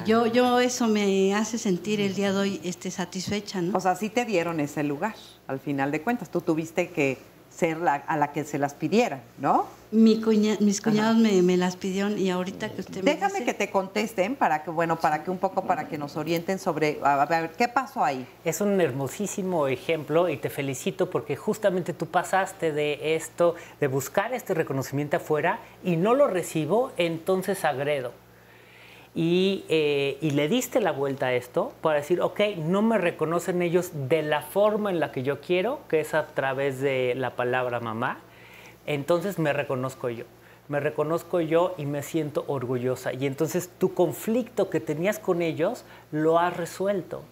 Yo eso me hace sentir el día de hoy satisfecha, ¿no? O sea, sí te dieron ese lugar, al final de cuentas. Tú tuviste que ser a la que se las pidieran, ¿no? Mis cuñados me las pidieron y ahorita que usted me Déjame que te contesten para que nos orienten sobre, a ver, ¿qué pasó ahí? Es un hermosísimo ejemplo y te felicito porque justamente tú pasaste de esto, de buscar este reconocimiento afuera y no lo recibo, entonces agredo. Y le diste la vuelta a esto para decir, ok, no me reconocen ellos de la forma en la que yo quiero, que es a través de la palabra mamá, entonces me reconozco yo. me reconozco yo y me siento orgullosa. Y entonces tu conflicto que tenías con ellos lo has resuelto.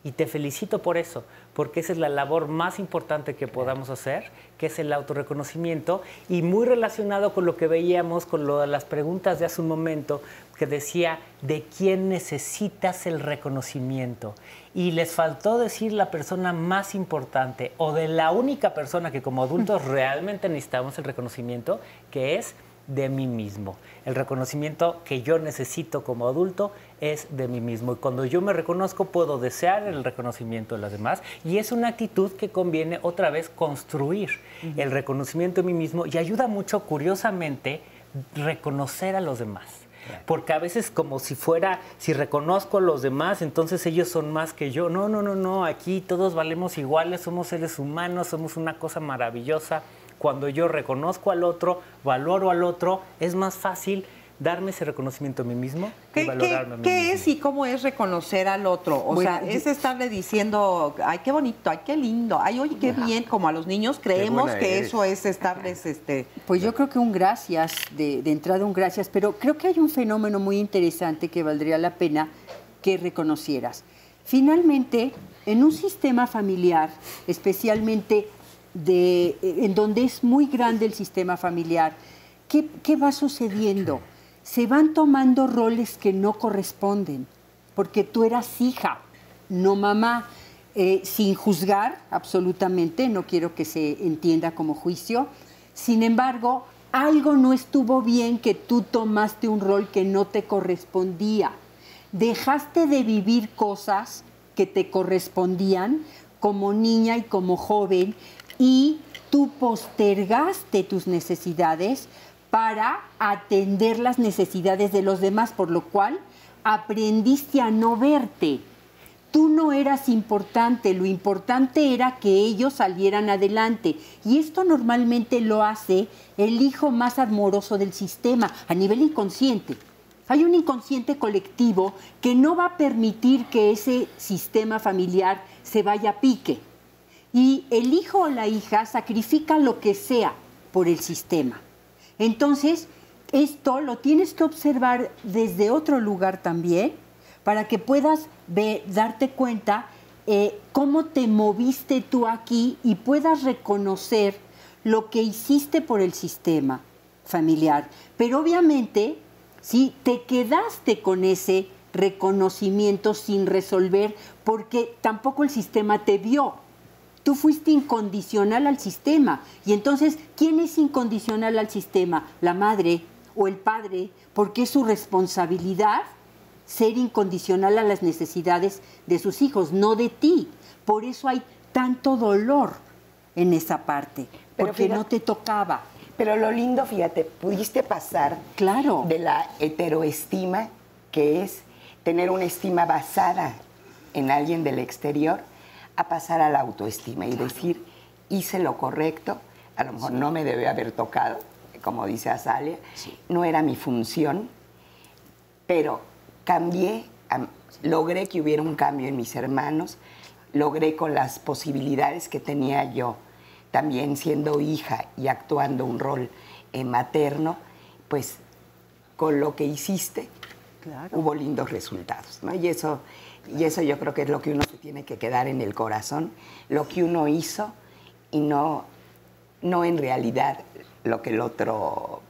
Y te felicito por eso, porque esa es la labor más importante que podamos hacer, que es el autorreconocimiento, y muy relacionado con lo que veíamos, con lo de las preguntas de hace un momento, que decía, ¿de quién necesitas el reconocimiento? Y les faltó decir la persona más importante, o de la única persona que como adultos realmente necesitamos el reconocimiento, que es de mí mismo. El reconocimiento que yo necesito como adulto es de mí mismo. Y cuando yo me reconozco, puedo desear el reconocimiento de los demás. Y es una actitud que conviene otra vez construir el reconocimiento de mí mismo. Y ayuda mucho, curiosamente, reconocer a los demás. Porque a veces como si fuera, si reconozco a los demás, entonces ellos son más que yo. No, no, no, no. Aquí todos valemos iguales, somos seres humanos, somos una cosa maravillosa. Cuando yo reconozco al otro, valoro al otro, es más fácil darme ese reconocimiento a mí mismo y valorarme a mí mismo. ¿Qué es y cómo es reconocer al otro? O sea, es estarle diciendo, ay, qué bonito, ay, qué lindo, ay, oye, qué bien, como a los niños creemos que eso es estarles... Pues yo creo que un gracias, de entrada un gracias, pero creo que hay un fenómeno muy interesante que valdría la pena que reconocieras. Finalmente, en un sistema familiar, especialmente en donde es muy grande el sistema familiar, ¿qué va sucediendo? Se van tomando roles que no corresponden, porque tú eras hija, no mamá, sin juzgar absolutamente, no quiero que se entienda como juicio. Sin embargo, algo no estuvo bien que tú tomaste un rol que no te correspondía. Dejaste de vivir cosas que te correspondían como niña y como joven, y tú postergaste tus necesidades para atender las necesidades de los demás, por lo cual aprendiste a no verte. Tú no eras importante, lo importante era que ellos salieran adelante. Y esto normalmente lo hace el hijo más amoroso del sistema, a nivel inconsciente. Hay un inconsciente colectivo que no va a permitir que ese sistema familiar se vaya a pique. Y el hijo o la hija sacrifica lo que sea por el sistema. Entonces, esto lo tienes que observar desde otro lugar también, para que puedas darte cuenta cómo te moviste tú aquí y puedas reconocer lo que hiciste por el sistema familiar. Pero obviamente, sí, te quedaste con ese reconocimiento sin resolver, porque tampoco el sistema te vio. Tú fuiste incondicional al sistema. Y entonces, ¿quién es incondicional al sistema? ¿La madre o el padre? Porque es su responsabilidad ser incondicional a las necesidades de sus hijos, no de ti. Por eso hay tanto dolor en esa parte, porque no te tocaba. Pero lo lindo, fíjate, pudiste pasar de la heteroestima, que es tener una estima basada en alguien del exterior, a pasar a la autoestima y decir, hice lo correcto, a lo mejor no me debe haber tocado, como dice Azalia, no era mi función, pero cambié, logré que hubiera un cambio en mis hermanos, logré con las posibilidades que tenía yo, también siendo hija y actuando un rol materno, pues con lo que hiciste hubo lindos resultados, ¿no? Y eso yo creo que es lo que uno se tiene que quedar en el corazón, lo que uno hizo y no en realidad lo que el otro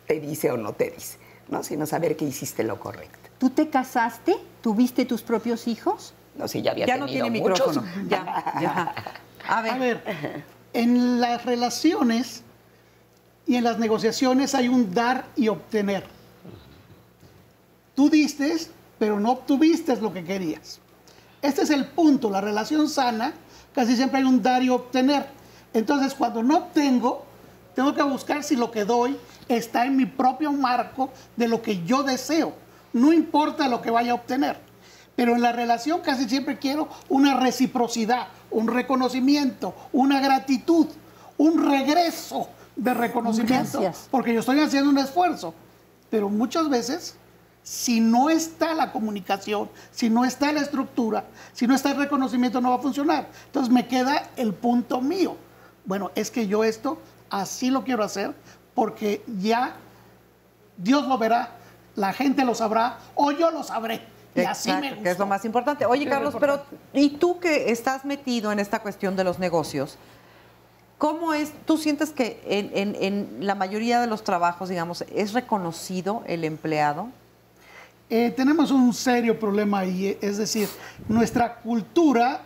te dice o no te dice, ¿no? Sino saber que hiciste lo correcto. ¿Tú te casaste? ¿Tuviste tus propios hijos? No, sí, ya había tenido no tiene muchos. micrófono. Ya. A ver, en las relaciones y en las negociaciones hay un dar y obtener. Tú diste, pero no obtuviste lo que querías. Este es el punto. La relación sana, casi siempre hay un dar y obtener. Entonces, cuando no obtengo, tengo que buscar si lo que doy está en mi propio marco de lo que yo deseo. No importa lo que vaya a obtener. Pero en la relación casi siempre quiero una reciprocidad, un reconocimiento, una gratitud, un regreso de reconocimiento. Gracias. Porque yo estoy haciendo un esfuerzo. Pero muchas veces, si no está la comunicación, si no está la estructura, si no está el reconocimiento, no va a funcionar. Entonces me queda el punto mío. Bueno, es que yo esto así lo quiero hacer porque ya Dios lo verá, la gente lo sabrá o yo lo sabré. Y así me gustó. Que es lo más importante. Oye, Carlos, pero ¿y tú que estás metido en esta cuestión de los negocios? ¿Cómo es? ¿Tú sientes que en la mayoría de los trabajos, digamos, es reconocido el empleado? Tenemos un serio problema ahí, es decir, nuestra cultura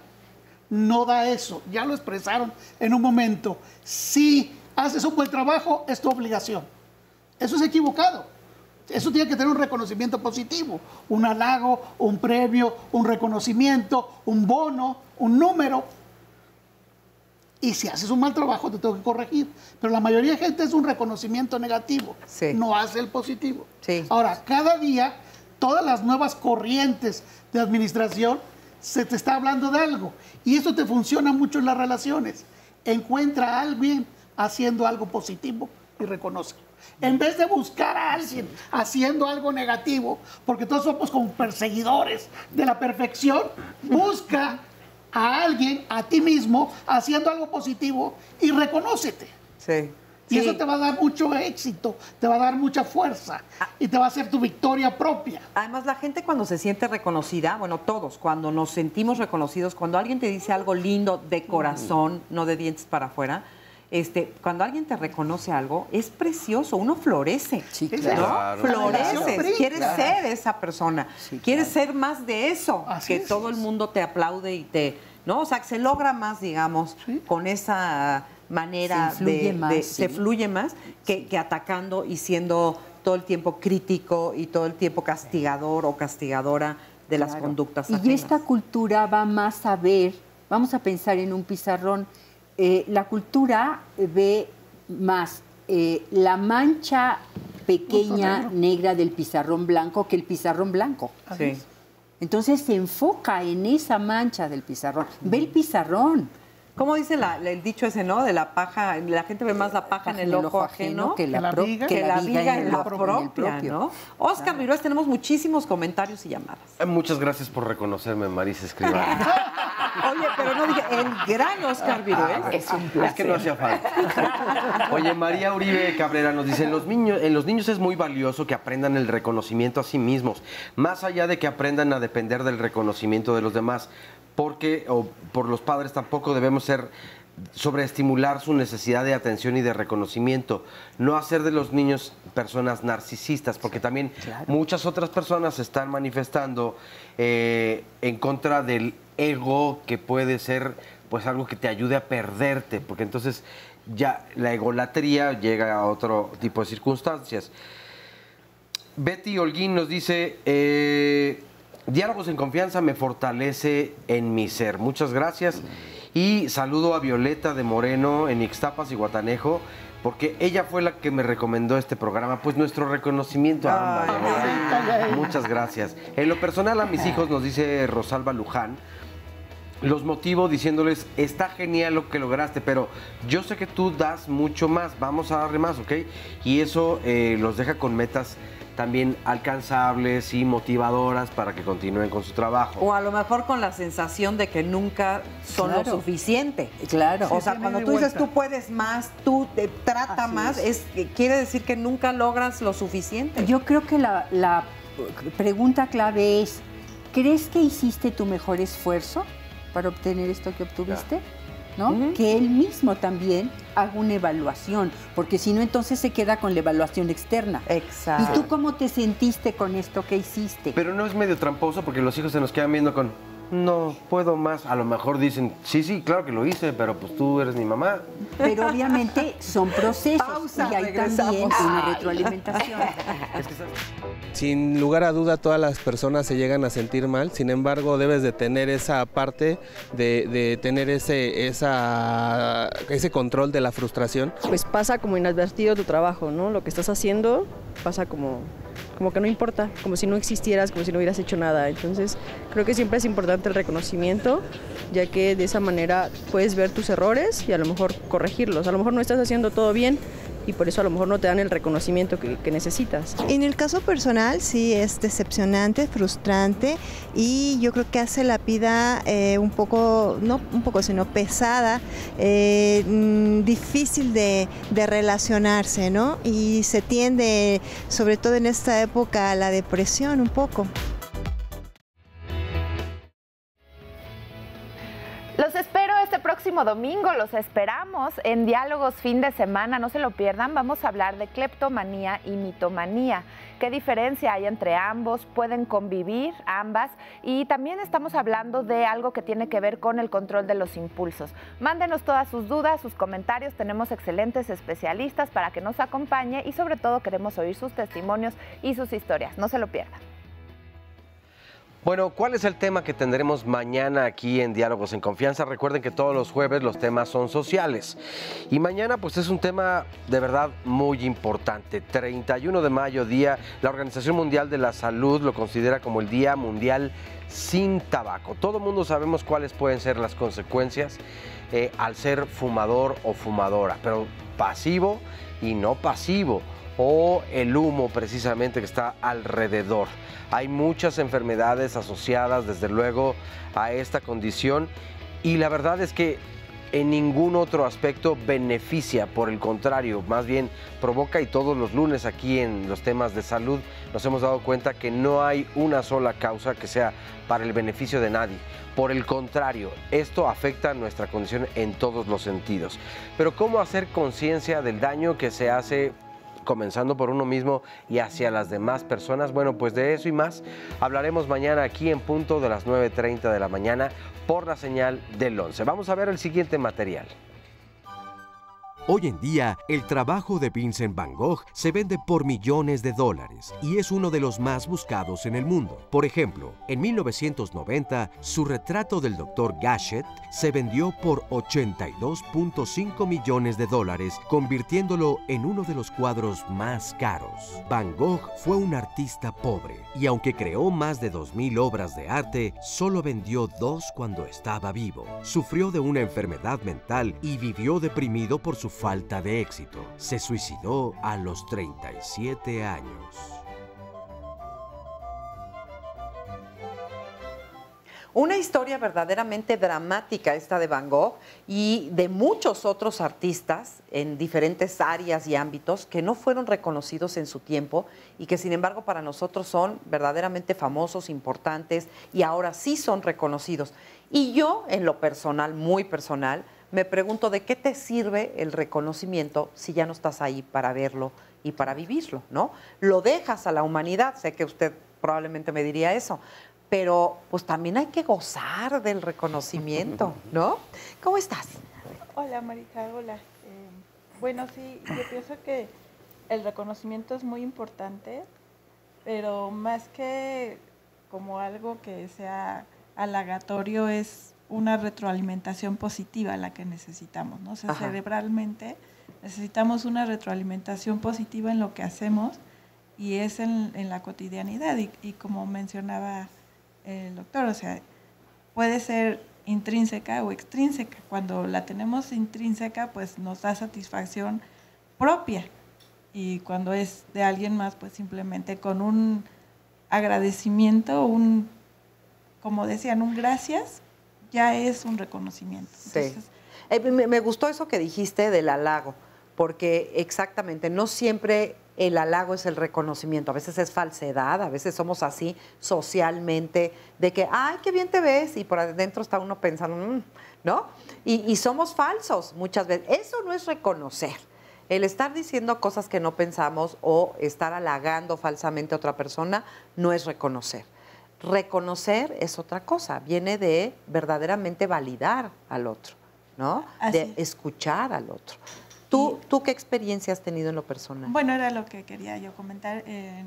no da eso. Ya lo expresaron en un momento. Si haces un buen trabajo, es tu obligación. Eso es equivocado. Eso tiene que tener un reconocimiento positivo, un halago, un premio, un reconocimiento, un bono, un número. Y si haces un mal trabajo, te tengo que corregir. Pero la mayoría de gente es un reconocimiento negativo, no hace el positivo. Ahora, cada día, todas las nuevas corrientes de administración se te está hablando de algo. Y eso te funciona mucho en las relaciones. Encuentra a alguien haciendo algo positivo y reconócelo. En vez de buscar a alguien haciendo algo negativo, porque todos somos como perseguidores de la perfección, busca a alguien, a ti mismo, haciendo algo positivo y reconócete. Y eso te va a dar mucho éxito, te va a dar mucha fuerza y te va a hacer tu victoria propia. Además, la gente cuando se siente reconocida, bueno, todos, cuando nos sentimos reconocidos, cuando alguien te dice algo lindo de corazón, no de dientes para afuera, cuando alguien te reconoce algo, es precioso, uno florece. Claro. Floreces, quieres ser esa persona, quieres ser más de eso, que todo el mundo te aplaude y te, ¿no? O sea, que se logra más, digamos, con esa manera se fluye más que atacando y siendo todo el tiempo crítico y todo el tiempo castigador o castigadora de las conductas ajenas. Y esta cultura va más a ver, vamos a pensar en un pizarrón. La cultura ve más la mancha pequeña negra del pizarrón blanco que el pizarrón blanco. Entonces se enfoca en esa mancha del pizarrón. Ve el pizarrón. ¿Cómo dice el dicho ese, no? De la paja, la gente ve más la paja en el ojo ajeno que la viga en la propia, ¿no? Oscar Virués, tenemos muchísimos comentarios y llamadas. Muchas gracias por reconocerme, Marisa Escribano. Oye, pero no dije, el gran Oscar Virués. Es un placer. Es que no hacía falta. Oye, María Uribe Cabrera nos dice, en los niños es muy valioso que aprendan el reconocimiento a sí mismos, más allá de que aprendan a depender del reconocimiento de los demás. Porque, o por los padres, tampoco debemos sobreestimular su necesidad de atención y de reconocimiento. No hacer de los niños personas narcisistas, porque también muchas otras personas se están manifestando en contra del ego, que puede ser pues algo que te ayude a perderte, porque entonces ya la egolatría llega a otro tipo de circunstancias. Betty Holguín nos dice... Diálogos en Confianza me fortalece en mi ser. Muchas gracias. Y saludo a Violeta de Moreno en Ixtapas y Guatanejo, porque ella fue la que me recomendó este programa. Pues nuestro reconocimiento a ambas. Muchas gracias. En lo personal a mis hijos, nos dice Rosalba Luján, los motivo diciéndoles, está genial lo que lograste, pero yo sé que tú das mucho más, vamos a darle más, ¿ok? Y eso los deja con metas también alcanzables y motivadoras para que continúen con su trabajo. O a lo mejor con la sensación de que nunca son lo suficiente. O sea, cuando tú dices tú puedes más, tú te trata más, quiere decir que nunca logras lo suficiente. Yo creo que la pregunta clave es, ¿crees que hiciste tu mejor esfuerzo para obtener esto que obtuviste? ¿No? Que él mismo también haga una evaluación, porque si no, entonces se queda con la evaluación externa. Exacto. ¿Y tú cómo te sentiste con esto que hiciste? Pero no es medio tramposo, porque los hijos se nos quedan viendo con, no puedo más. A lo mejor dicen, sí, claro que lo hice, pero pues tú eres mi mamá. Pero obviamente son procesos. Pausa, y hay también una retroalimentación. Sin lugar a duda, todas las personas se llegan a sentir mal. Sin embargo, debes de tener esa parte de tener ese control de la frustración. Pues pasa como inadvertido tu trabajo, ¿no? Lo que estás haciendo pasa como que no importa, como si no existieras, como si no hubieras hecho nada. Entonces, creo que siempre es importante el reconocimiento, ya que de esa manera puedes ver tus errores y a lo mejor corregirlos. A lo mejor no estás haciendo todo bien, y por eso a lo mejor no te dan el reconocimiento que necesitas. En el caso personal sí es decepcionante, frustrante, y yo creo que hace la vida un poco, no un poco, sino pesada, difícil de relacionarse, ¿no? Y se tiende, sobre todo en esta época, a la depresión un poco. Los espero este próximo domingo, los esperamos en Diálogos Fin de Semana, no se lo pierdan. Vamos a hablar de cleptomanía y mitomanía. ¿Qué diferencia hay entre ambos? ¿Pueden convivir ambas? Y también estamos hablando de algo que tiene que ver con el control de los impulsos. Mándenos todas sus dudas, sus comentarios, tenemos excelentes especialistas para que nos acompañe y sobre todo queremos oír sus testimonios y sus historias. No se lo pierdan. Bueno, ¿cuál es el tema que tendremos mañana aquí en Diálogos en Confianza? Recuerden que todos los jueves los temas son sociales. Y mañana pues es un tema de verdad muy importante. 31 de mayo, la Organización Mundial de la Salud lo considera como el Día Mundial sin Tabaco. Todo el mundo sabemos cuáles pueden ser las consecuencias al ser fumador o fumadora, pero pasivo y no pasivo, o el humo precisamente que está alrededor. Hay muchas enfermedades asociadas, desde luego, a esta condición y la verdad es que en ningún otro aspecto beneficia, por el contrario, más bien provoca, y todos los lunes aquí en los temas de salud nos hemos dado cuenta que no hay una sola causa que sea para el beneficio de nadie. Por el contrario, esto afecta nuestra condición en todos los sentidos. Pero ¿cómo hacer conciencia del daño que se hace comenzando por uno mismo y hacia las demás personas? Bueno, pues de eso y más hablaremos mañana aquí en punto de las 9:30 de la mañana por la señal del 11. Vamos a ver el siguiente material. Hoy en día, el trabajo de Vincent Van Gogh se vende por millones de dólares y es uno de los más buscados en el mundo. Por ejemplo, en 1990, su retrato del Dr. Gachet se vendió por 82.5 millones de dólares, convirtiéndolo en uno de los cuadros más caros. Van Gogh fue un artista pobre y aunque creó más de 2.000 obras de arte, solo vendió 2 cuando estaba vivo. Sufrió de una enfermedad mental y vivió deprimido por su falta de éxito. Se suicidó a los 37 años. Una historia verdaderamente dramática esta de Van Gogh y de muchos otros artistas en diferentes áreas y ámbitos que no fueron reconocidos en su tiempo y que sin embargo para nosotros son verdaderamente famosos, importantes y ahora sí son reconocidos. Y yo, en lo personal, muy personal, me pregunto de qué te sirve el reconocimiento si ya no estás ahí para verlo y para vivirlo, ¿no? Lo dejas a la humanidad, sé que usted probablemente me diría eso, pero pues también hay que gozar del reconocimiento, ¿no? ¿Cómo estás? Hola, Marisa, hola. Bueno, sí, yo pienso que el reconocimiento es muy importante, pero más que como algo que sea halagatorio, es una retroalimentación positiva la que necesitamos, ¿no? O sea, cerebralmente necesitamos una retroalimentación positiva en lo que hacemos y es en la cotidianidad y como mencionaba el doctor, o sea, puede ser intrínseca o extrínseca. Cuando la tenemos intrínseca, pues nos da satisfacción propia y cuando es de alguien más, pues simplemente con un agradecimiento, como decían, un gracias, ya es un reconocimiento. Entonces, sí. Me gustó eso que dijiste del halago, porque exactamente, no siempre el halago es el reconocimiento, a veces es falsedad, a veces somos así socialmente, de que, ay, qué bien te ves, y por adentro está uno pensando, ¿no? Y somos falsos muchas veces. Eso no es reconocer. El estar diciendo cosas que no pensamos o estar halagando falsamente a otra persona no es reconocer. Reconocer es otra cosa, viene de verdaderamente validar al otro, ¿no? De escuchar al otro. ¿Tú qué experiencia has tenido en lo personal? Bueno, era lo que quería yo comentar. En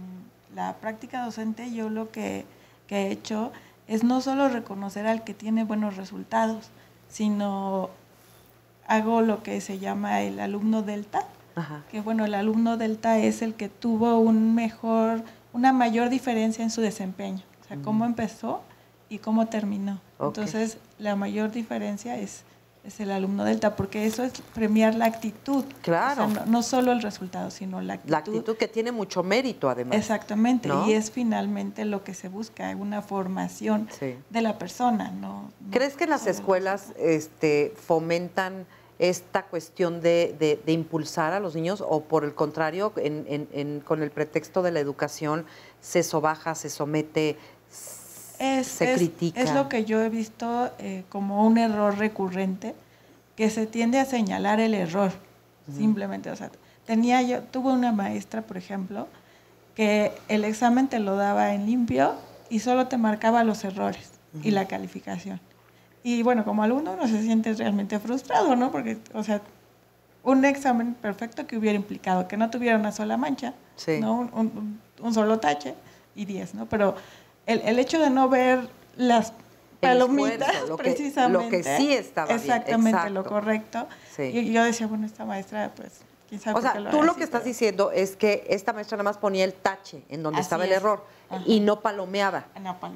la práctica docente yo lo que he hecho es no solo reconocer al que tiene buenos resultados, sino hago lo que se llama el alumno delta, que bueno, el alumno delta es el que tuvo una mayor diferencia en su desempeño. O sea, cómo empezó y cómo terminó. Entonces, la mayor diferencia es es el alumno Delta, porque eso es premiar la actitud. Claro. O sea, no solo el resultado, sino la actitud. La actitud que tiene mucho mérito, además. Exactamente, ¿no? y es finalmente lo que se busca, una formación de la persona. ¿No? ¿Crees que en las escuelas fomentan esta cuestión de impulsar a los niños o por el contrario, con el pretexto de la educación, se sobaja, se somete, se critica? Es lo que yo he visto como un error recurrente, que se tiende a señalar el error, simplemente. O sea, tuve una maestra, por ejemplo, que el examen te lo daba en limpio y solo te marcaba los errores y la calificación. Y bueno, como alumno uno se siente realmente frustrado, ¿no? Porque, o sea, un examen perfecto que hubiera implicado que no tuviera una sola mancha, ¿no? Un solo tache y 10, ¿no? Pero el hecho de no ver las palomitas, precisamente. Lo que sí estaba bien. Exactamente, lo correcto. Sí. Y yo decía, bueno, esta maestra, pues, quién sabe. O sea, tú lo que estás diciendo es que esta maestra nada más ponía el tache en donde estaba el error. Ajá. Y no palomeaba.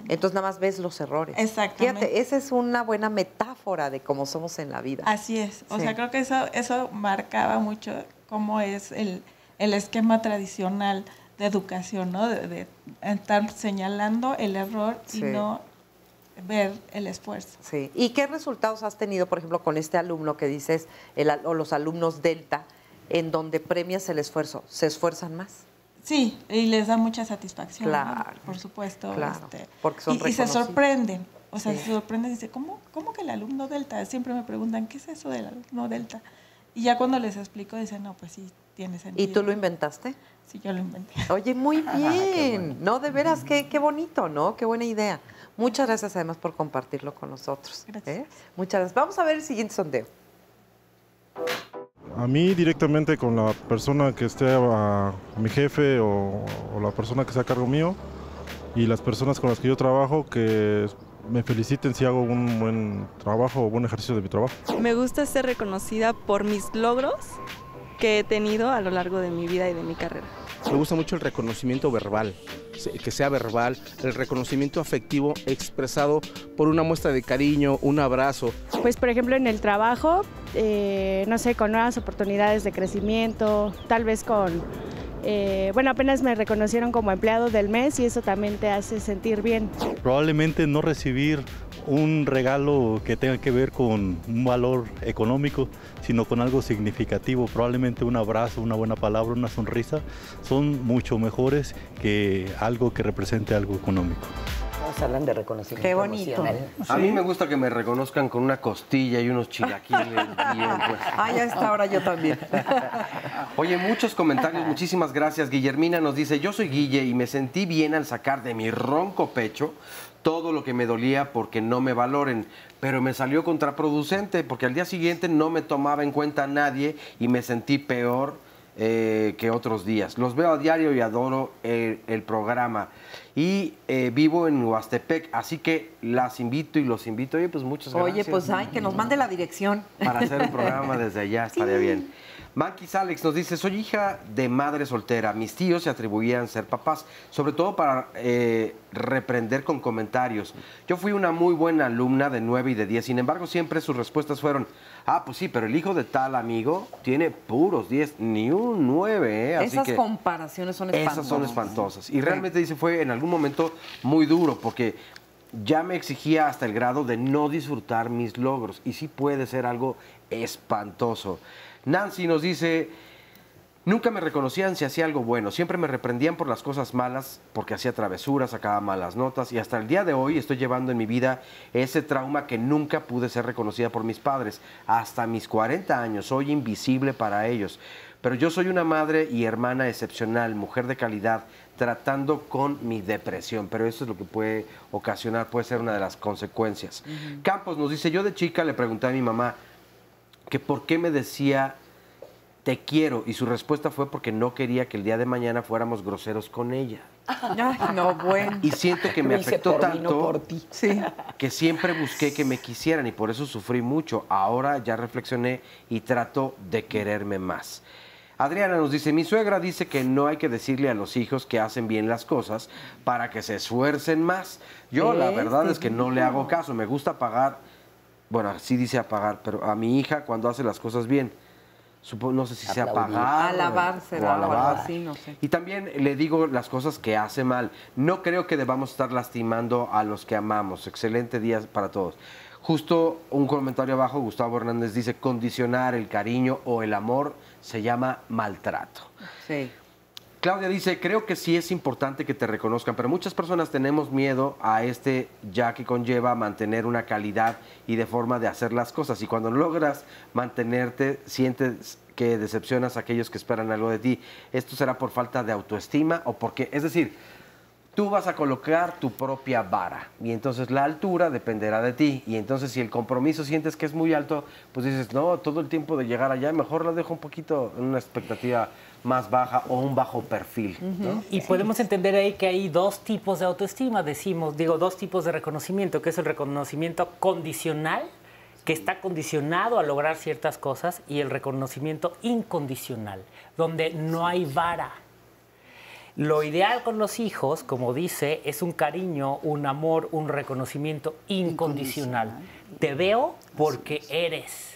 Entonces nada más ves los errores. Exactamente. Fíjate, esa es una buena metáfora de cómo somos en la vida. Así es. O sea, creo que eso marcaba mucho cómo es el esquema tradicional de educación, ¿no? De estar señalando el error y no ver el esfuerzo. Sí. ¿Y qué resultados has tenido, por ejemplo, con este alumno que dices, o los alumnos Delta, en donde premias el esfuerzo? ¿Se esfuerzan más? Sí, y les da mucha satisfacción, claro, ¿no? Por supuesto. Claro, porque son y se sorprenden. O sea, se sorprenden y dicen, ¿cómo que el alumno Delta? Siempre me preguntan, ¿qué es eso del alumno Delta? Y ya cuando les explico, dicen, no, pues sí, tiene sentido. ¿Y tú lo inventaste? Sí, yo lo inventé. Oye, muy bien. Bueno. No, de veras, qué bonito, ¿no? Qué buena idea. Muchas gracias además por compartirlo con nosotros. Gracias. Muchas gracias. Vamos a ver el siguiente sondeo. A mí directamente con la persona que esté a mi jefe o la persona que sea a cargo mío y las personas con las que yo trabajo que me feliciten si hago un buen trabajo o buen ejercicio de mi trabajo. Me gusta ser reconocida por mis logros que he tenido a lo largo de mi vida y de mi carrera. Me gusta mucho el reconocimiento verbal, que sea verbal, el reconocimiento afectivo expresado por una muestra de cariño, un abrazo. Pues por ejemplo en el trabajo, no sé, con nuevas oportunidades de crecimiento, tal vez con, bueno, apenas me reconocieron como empleado del mes y eso también te hace sentir bien. Probablemente no recibir un regalo que tenga que ver con un valor económico, sino con algo significativo, probablemente un abrazo, una buena palabra, una sonrisa, son mucho mejores que algo que represente algo económico. Todos hablan de reconocimiento. Qué bonito. A mí me gusta que me reconozcan con una costilla y unos chilaquiles. Bien, pues. Ya está, ahora yo también. Oye, muchos comentarios, muchísimas gracias. Guillermina nos dice, yo soy Guille y me sentí bien al sacar de mi ronco pecho todo lo que me dolía porque no me valoren, pero me salió contraproducente porque al día siguiente no me tomaba en cuenta a nadie y me sentí peor que otros días. Los veo a diario y adoro el programa. Y vivo en Huastepec, así que las invito y los invito. Oye, pues muchas gracias. Oye, pues que nos mande la dirección. Para hacer un programa desde allá estaría bien. Manquis Alex nos dice, soy hija de madre soltera. Mis tíos se atribuían ser papás, sobre todo para reprender con comentarios. Yo fui una muy buena alumna de 9 y de 10. Sin embargo, siempre sus respuestas fueron, pues sí, pero el hijo de tal amigo tiene puros 10, ni un 9. Así esas comparaciones son espantosas. Esas son espantosas. Y realmente dice, fue en algún momento muy duro, porque ya me exigía hasta el grado de no disfrutar mis logros. Y sí puede ser algo espantoso. Nancy nos dice, nunca me reconocían si hacía algo bueno, siempre me reprendían por las cosas malas, porque hacía travesuras, sacaba malas notas y hasta el día de hoy estoy llevando en mi vida ese trauma que nunca pude ser reconocida por mis padres. Hasta mis 40 años soy invisible para ellos, pero yo soy una madre y hermana excepcional, mujer de calidad, tratando con mi depresión, pero eso es lo que puede ocasionar, puede ser una de las consecuencias. Campos nos dice, yo de chica le pregunté a mi mamá, que por qué me decía te quiero, y su respuesta fue porque no quería que el día de mañana fuéramos groseros con ella. No, bueno. Y siento que me afectó tanto no por ti. Sí. Que siempre busqué que me quisieran y por eso sufrí mucho. Ahora ya reflexioné y trato de quererme más. Adriana nos dice, mi suegra dice que no hay que decirle a los hijos que hacen bien las cosas para que se esfuercen más. Yo la verdad es que no le hago caso, me gusta pagar bueno, así dice apagar, pero a mi hija cuando hace las cosas bien. No sé si sea apagar alabar será, o alabar. O algo así, no sé. Y también le digo las cosas que hace mal. No creo que debamos estar lastimando a los que amamos. Excelente día para todos. Justo un comentario abajo, Gustavo Hernández dice, condicionar el cariño o el amor se llama maltrato. Sí. Claudia dice, creo que sí es importante que te reconozcan, pero muchas personas tenemos miedo a ya que conlleva mantener una calidad y de forma de hacer las cosas. Y cuando logras mantenerte, sientes que decepcionas a aquellos que esperan algo de ti. ¿Esto será por falta de autoestima o porque, es decir, tú vas a colocar tu propia vara y entonces la altura dependerá de ti? Y entonces si el compromiso sientes que es muy alto, pues dices, no, todo el tiempo de llegar allá, mejor lo dejo un poquito en una expectativa más baja o un bajo perfil, ¿no? Y podemos entender ahí que hay dos tipos de autoestima, dos tipos de reconocimiento, que es el reconocimiento condicional, que está condicionado a lograr ciertas cosas, y el reconocimiento incondicional, donde no hay vara. Lo ideal con los hijos, como dice, es un cariño, un amor, un reconocimiento incondicional. Te veo porque eres.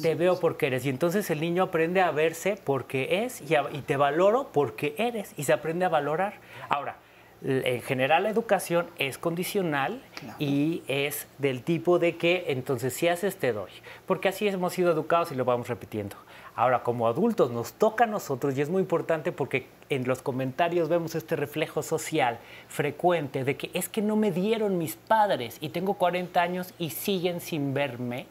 Te veo porque eres. Y entonces el niño aprende a verse porque es y te valoro porque eres. Y se aprende a valorar. Ahora, en general la educación es condicional, claro, y es del tipo de que entonces si haces te doy. Porque así hemos sido educados y lo vamos repitiendo. Ahora, como adultos nos toca a nosotros, y es muy importante porque en los comentarios vemos este reflejo social frecuente de que es que no me dieron mis padres y tengo 40 años y siguen sin verme.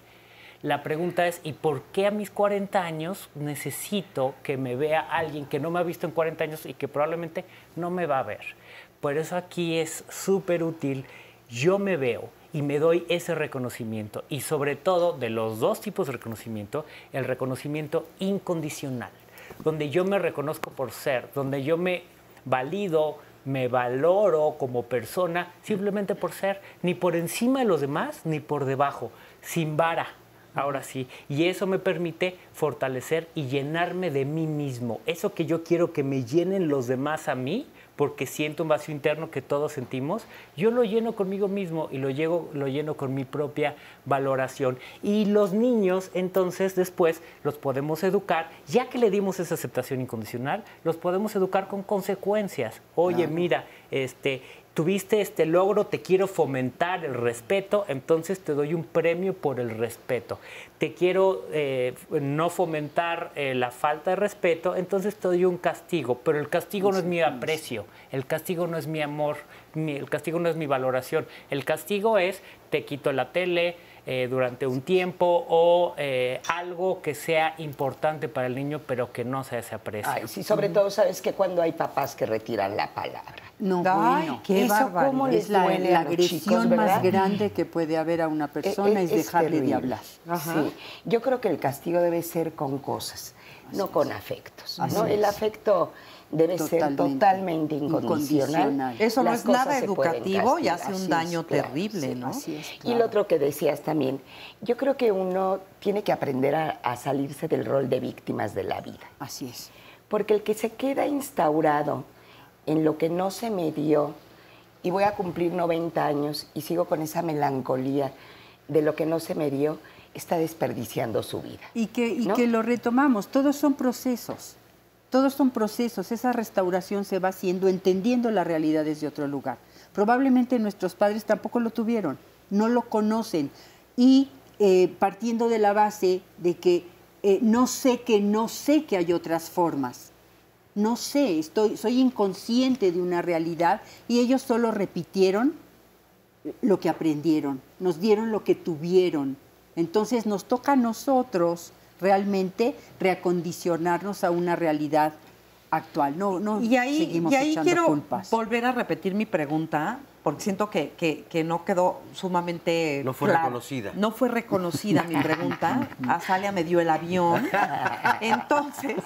La pregunta es, ¿y por qué a mis 40 años necesito que me vea alguien que no me ha visto en 40 años y que probablemente no me va a ver? Por eso aquí es súper útil, yo me veo y me doy ese reconocimiento. Y sobre todo, de los dos tipos de reconocimiento, el reconocimiento incondicional, donde yo me reconozco por ser, donde yo me valido, me valoro como persona simplemente por ser, ni por encima de los demás, ni por debajo, sin vara. Ahora sí, y eso me permite fortalecer y llenarme de mí mismo. Eso que yo quiero que me llenen los demás a mí, porque siento un vacío interno que todos sentimos, yo lo lleno conmigo mismo y lo lleno con mi propia valoración. Y los niños, entonces, después los podemos educar, ya que le dimos esa aceptación incondicional, los podemos educar con consecuencias. Oye, claro, mira, tuviste este logro, te quiero fomentar el respeto, entonces te doy un premio por el respeto. Te quiero no fomentar la falta de respeto, entonces te doy un castigo, pero el castigo no es mi aprecio, el castigo no es mi amor, el castigo no es mi valoración, el castigo es te quito la tele durante un tiempo o algo que sea importante para el niño, pero que no sea ese aprecio. Ay, sí, sobre todo, ¿sabes qué? Cuando hay papás que retiran la palabra. No, bueno, qué barbaridad. Es la agresión chicos, más grande que puede haber a una persona es dejarle terrible de hablar. Sí, yo creo que el castigo debe ser con cosas, no con afectos. ¿no? El afecto debe ser totalmente incondicional. Eso no es nada educativo y hace un daño terrible, ¿no? Así es, claro. Y lo otro que decías también, yo creo que uno tiene que aprender a salirse del rol de víctimas de la vida. Así es. Porque el que se queda instaurado en lo que no se me dio, y voy a cumplir 90 años y sigo con esa melancolía de lo que no se me dio, está desperdiciando su vida. Y que lo retomamos, todos son procesos. Todos son procesos, esa restauración se va haciendo entendiendo la realidad desde otro lugar. Probablemente nuestros padres tampoco lo tuvieron, no lo conocen y partiendo de la base de que no sé que hay otras formas. No sé, soy inconsciente de una realidad y ellos solo repitieron lo que aprendieron, nos dieron lo que tuvieron. Entonces nos toca a nosotros realmente reacondicionarnos a una realidad actual. Y ahí quiero culpas. Volver a repetir mi pregunta, porque siento que no quedó sumamente No fue clara. reconocida. No fue reconocida mi pregunta. Azalia me dio el avión. Entonces,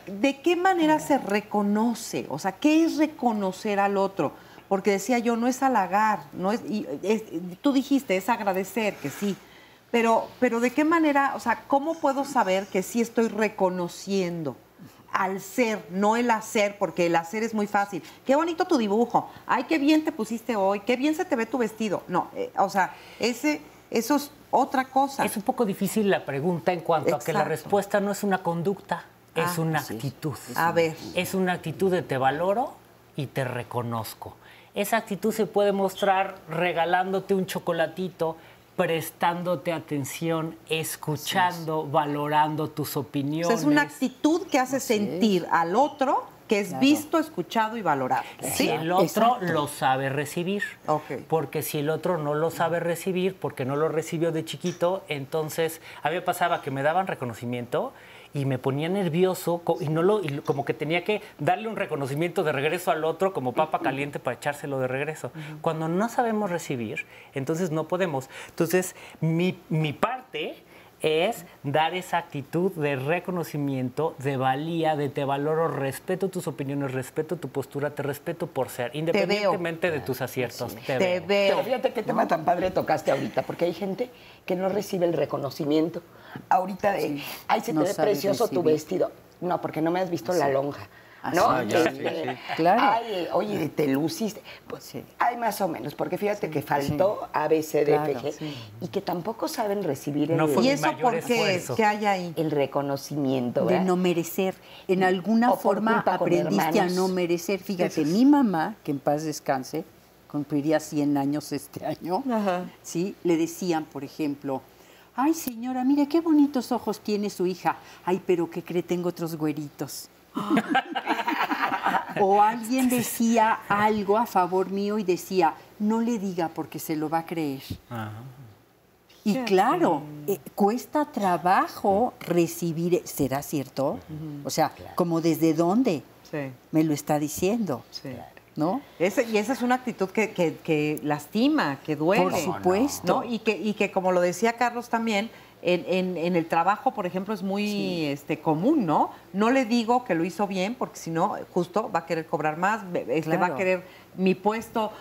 ¿de qué manera se reconoce? O sea, ¿qué es reconocer al otro? Porque decía yo, no es halagar, tú dijiste, es agradecer, que sí. Pero ¿de qué manera, o sea, cómo puedo saber que sí estoy reconociendo al ser, no el hacer? Porque el hacer es muy fácil. Qué bonito tu dibujo. Ay, qué bien te pusiste hoy. Qué bien se te ve tu vestido. No, o sea, ese eso es otra cosa. Es un poco difícil la pregunta en cuanto a que la respuesta no es una conducta, es una actitud. A ver. Es una actitud de te valoro y te reconozco. Esa actitud se puede mostrar regalándote un chocolatito, prestándote atención, escuchando, valorando tus opiniones. O sea, es una actitud que hace sentir al otro que es visto, escuchado y valorado. Si el otro lo sabe recibir. Porque si el otro no lo sabe recibir, porque no lo recibió de chiquito, entonces a mí me pasaba que me daban reconocimiento y me ponía nervioso y como que tenía que darle un reconocimiento de regreso al otro como papa caliente para echárselo de regreso. Cuando no sabemos recibir, entonces no podemos. Entonces, mi parte es dar esa actitud de reconocimiento, de valía, de te valoro, respeto tus opiniones, respeto tu postura, te respeto por ser, independientemente de tus aciertos. Sí. Te veo. Pero fíjate qué tema tan padre tocaste ahorita, porque hay gente que no recibe el reconocimiento. Ahorita ay, se te ve precioso tu vestido. No, porque no me has visto la lonja. ¿No? Claro. Ay, oye, te luciste. Pues hay más o menos, porque fíjate que faltó A, B, C, D, F, G, y que tampoco saben recibir ¿Y eso por qué? ¿Qué hay ahí? El reconocimiento, ¿verdad? De no merecer. En alguna forma aprendiste a no merecer. Fíjate, mi mamá, que en paz descanse, cumpliría 100 años este año, ¿sí? Le decían, por ejemplo, ay, señora, mire qué bonitos ojos tiene su hija. Ay, pero ¿qué cree? Tengo otros güeritos. O alguien decía algo a favor mío y decía, no le diga porque se lo va a creer. Y claro, cuesta trabajo recibir, ¿será cierto? O sea, como desde dónde me lo está diciendo. ¿No? Y esa es una actitud que lastima, que duele. Por supuesto. ¿no? Y que como lo decía Carlos también, en el trabajo, por ejemplo, es muy común, ¿no? No le digo que lo hizo bien, porque si no, justo va a querer cobrar más, va a querer mi puesto,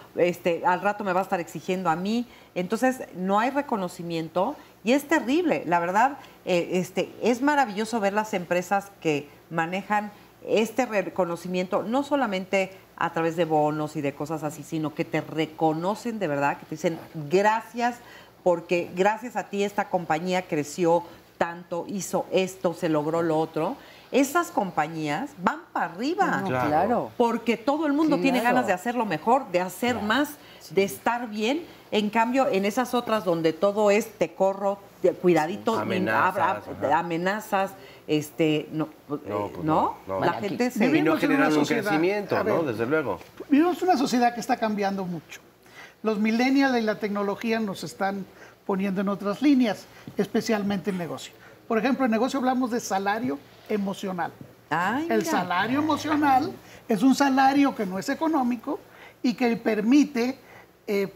al rato me va a estar exigiendo a mí. Entonces, no hay reconocimiento y es terrible. La verdad, es maravilloso ver las empresas que manejan este reconocimiento, no solamente a través de bonos y de cosas así, sino que te reconocen de verdad, que te dicen gracias, porque gracias a ti esta compañía creció tanto, hizo esto, se logró lo otro. Esas compañías van para arriba. Claro. Porque todo el mundo tiene ganas de hacerlo mejor, de hacer más, de estar bien. En cambio, en esas otras donde todo es te corro, cuidadito, amenazas, ¿no? La gente se... Y no generan un crecimiento, ¿no? Desde luego. Vivimos una sociedad que está cambiando mucho. Los millennials y la tecnología nos están poniendo en otras líneas, especialmente en negocio. Por ejemplo, en negocio hablamos de salario emocional. El salario emocional es un salario que no es económico y que permite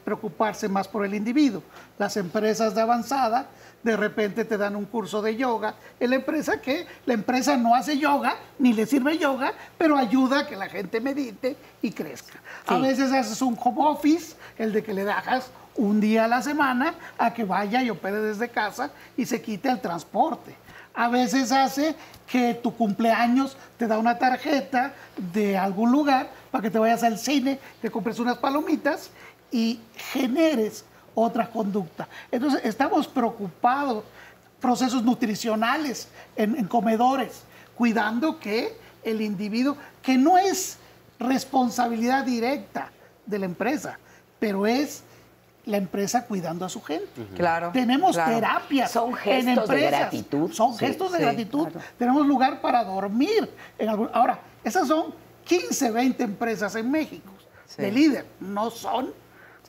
preocuparse más por el individuo. Las empresas de avanzada de repente te dan un curso de yoga en la empresa, que la empresa no hace yoga ni le sirve yoga, pero ayuda a que la gente medite y crezca. A veces haces un home office, el de que le dejas un día a la semana a que vaya y opere desde casa y se quite el transporte. A veces hace que tu cumpleaños te da una tarjeta de algún lugar para que te vayas al cine, te compres unas palomitas y generes otra conducta. Entonces, estamos preocupados, procesos nutricionales en comedores, cuidando que el individuo, que no es responsabilidad directa de la empresa, pero es la empresa cuidando a su gente. Claro. Tenemos terapias son gestos en empresas. De gratitud. Son gestos de gratitud. Claro. Tenemos lugar para dormir. Ahora, esas son 15, 20 empresas en México de líder. No son...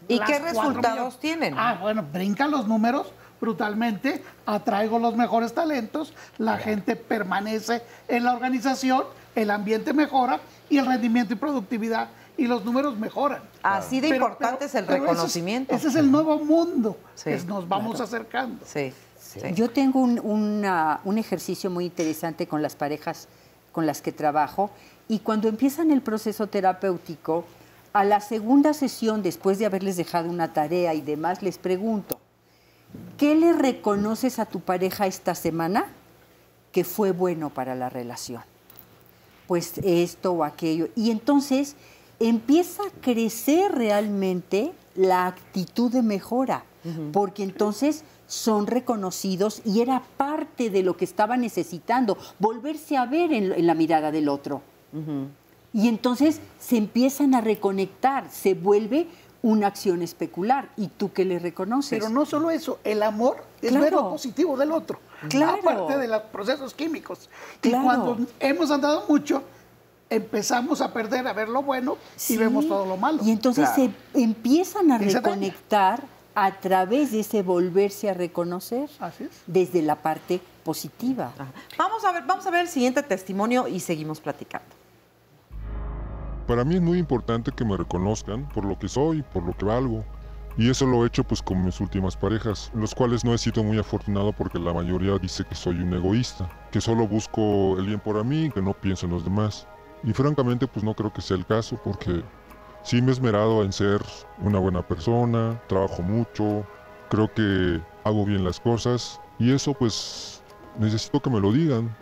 ¿Y qué resultados tienen? Bueno, brincan los números brutalmente, atraigo los mejores talentos, la gente permanece en la organización, el ambiente mejora y el rendimiento y productividad y los números mejoran. Así de importante es el reconocimiento. Ese es el nuevo mundo que nos vamos acercando. Yo tengo un ejercicio muy interesante con las parejas con las que trabajo, y cuando empiezan el proceso terapéutico, a la segunda sesión, después de haberles dejado una tarea y demás, les pregunto, ¿qué le reconoces a tu pareja esta semana que fue bueno para la relación? Pues esto o aquello. Y entonces empieza a crecer realmente la actitud de mejora. porque entonces son reconocidos y era parte de lo que estaba necesitando, volverse a ver en la mirada del otro. Y entonces se empiezan a reconectar, se vuelve una acción especular. ¿Y tú qué le reconoces? Pero no solo eso, el amor es ver lo positivo del otro, aparte de los procesos químicos. Y cuando hemos andado mucho, empezamos a perder, a ver lo bueno y vemos todo lo malo. Y entonces se empiezan a reconectar a través de ese volverse a reconocer desde la parte positiva. Vamos a ver el siguiente testimonio y seguimos platicando. Para mí es muy importante que me reconozcan por lo que soy, por lo que valgo. Y eso lo he hecho pues con mis últimas parejas, en los cuales no he sido muy afortunado porque la mayoría dice que soy un egoísta, que solo busco el bien para mí, que no pienso en los demás. Y francamente pues no creo que sea el caso porque sí me he esmerado en ser una buena persona, trabajo mucho, creo que hago bien las cosas y eso pues necesito que me lo digan.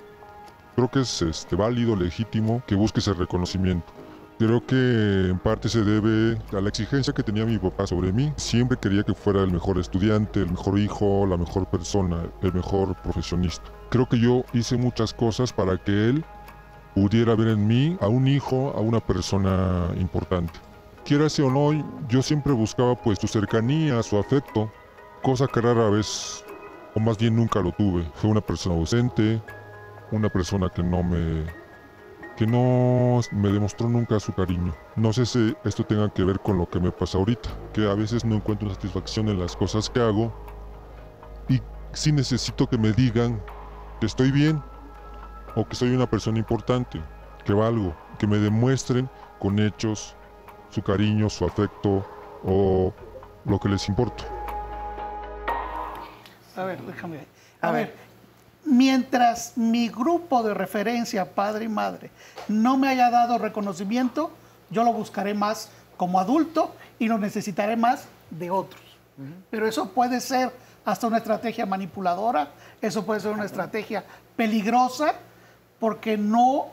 Creo que es válido, legítimo que busque ese reconocimiento. Creo que en parte se debe a la exigencia que tenía mi papá sobre mí. Siempre quería que fuera el mejor estudiante, el mejor hijo, la mejor persona, el mejor profesionista. Creo que yo hice muchas cosas para que él pudiera ver en mí a un hijo, a una persona importante. Quiera o no, yo siempre buscaba pues su cercanía, su afecto, cosa que rara vez, o más bien nunca lo tuve. Fue una persona ausente, una persona que no me demostró nunca su cariño. No sé si esto tenga que ver con lo que me pasa ahorita, que a veces no encuentro satisfacción en las cosas que hago y sí necesito que me digan que estoy bien o que soy una persona importante, que valgo, que me demuestren con hechos su cariño, su afecto o lo que les importa. A ver, déjame ver. A ver. Mientras mi grupo de referencia, padre y madre, no me haya dado reconocimiento, yo lo buscaré más como adulto y lo necesitaré más de otros. Pero eso puede ser hasta una estrategia manipuladora, eso puede ser una estrategia peligrosa, porque no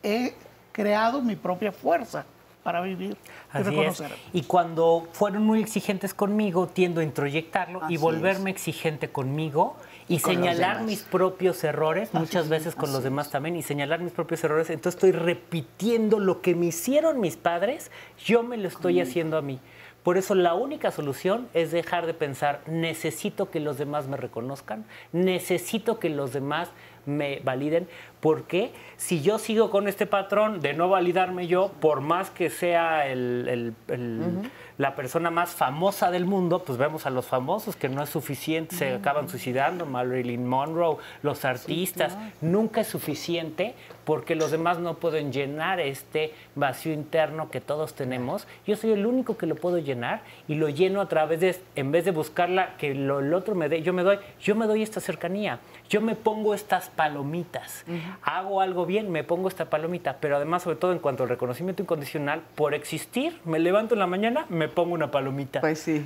he creado mi propia fuerza para vivir y reconocer. Y cuando fueron muy exigentes conmigo, tiendo a introyectarlo y volverme exigente conmigo y señalar mis propios errores, muchas veces con los demás también, y señalar mis propios errores. Entonces estoy repitiendo lo que me hicieron mis padres, yo me lo estoy haciendo a mí. Por eso la única solución es dejar de pensar, necesito que los demás me reconozcan, necesito que los demás me validen, porque si yo sigo con este patrón de no validarme yo, por más que sea la persona más famosa del mundo, pues vemos a los famosos que no es suficiente, se acaban suicidando, Marilyn Monroe, los artistas, nunca es suficiente porque los demás no pueden llenar este vacío interno que todos tenemos. Yo soy el único que lo puedo llenar y lo lleno a través de, en vez de buscarla que el otro me dé, yo me doy esta cercanía, yo me pongo estas palomitas, hago algo bien, me pongo esta palomita, pero además, sobre todo en cuanto al reconocimiento incondicional, por existir, me levanto en la mañana, me pongo una palomita. Pues sí.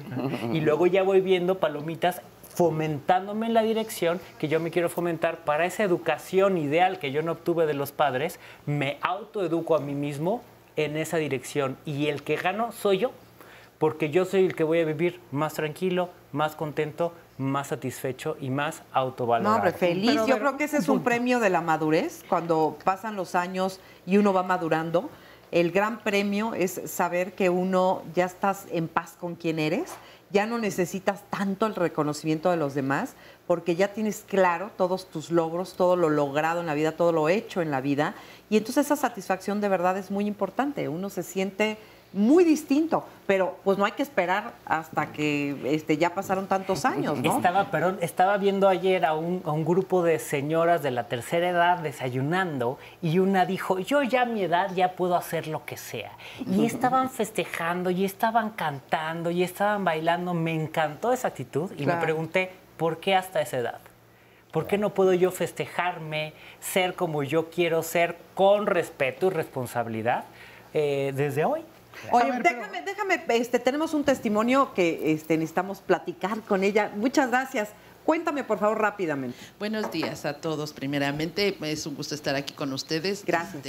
Y luego ya voy viendo palomitas fomentándome en la dirección que yo me quiero fomentar para esa educación ideal que yo no obtuve de los padres, me autoeduco a mí mismo en esa dirección y el que gano soy yo, porque yo soy el que voy a vivir más tranquilo, más contento, más satisfecho y más autovalorado. No, hombre, feliz. Yo creo que ese es un premio de la madurez, cuando pasan los años y uno va madurando. El gran premio es saber que uno ya estás en paz con quien eres, ya no necesitas tanto el reconocimiento de los demás, porque ya tienes claro todos tus logros, todo lo logrado en la vida, todo lo hecho en la vida, y entonces esa satisfacción de verdad es muy importante. Uno se siente muy distinto, pero pues no hay que esperar hasta que ya pasaron tantos años, ¿no? Estaba viendo ayer a un grupo de señoras de la tercera edad desayunando y una dijo, yo ya a mi edad ya puedo hacer lo que sea. Y estaban festejando y estaban cantando y estaban bailando. Me encantó esa actitud y me pregunté, ¿por qué hasta esa edad? ¿Por qué no puedo yo festejarme, ser como yo quiero ser, con respeto y responsabilidad desde hoy? Oye, déjame, tenemos un testimonio que necesitamos platicar con ella. Muchas gracias. Cuéntame, por favor, rápidamente. Buenos días a todos. Primeramente, es un gusto estar aquí con ustedes. Gracias.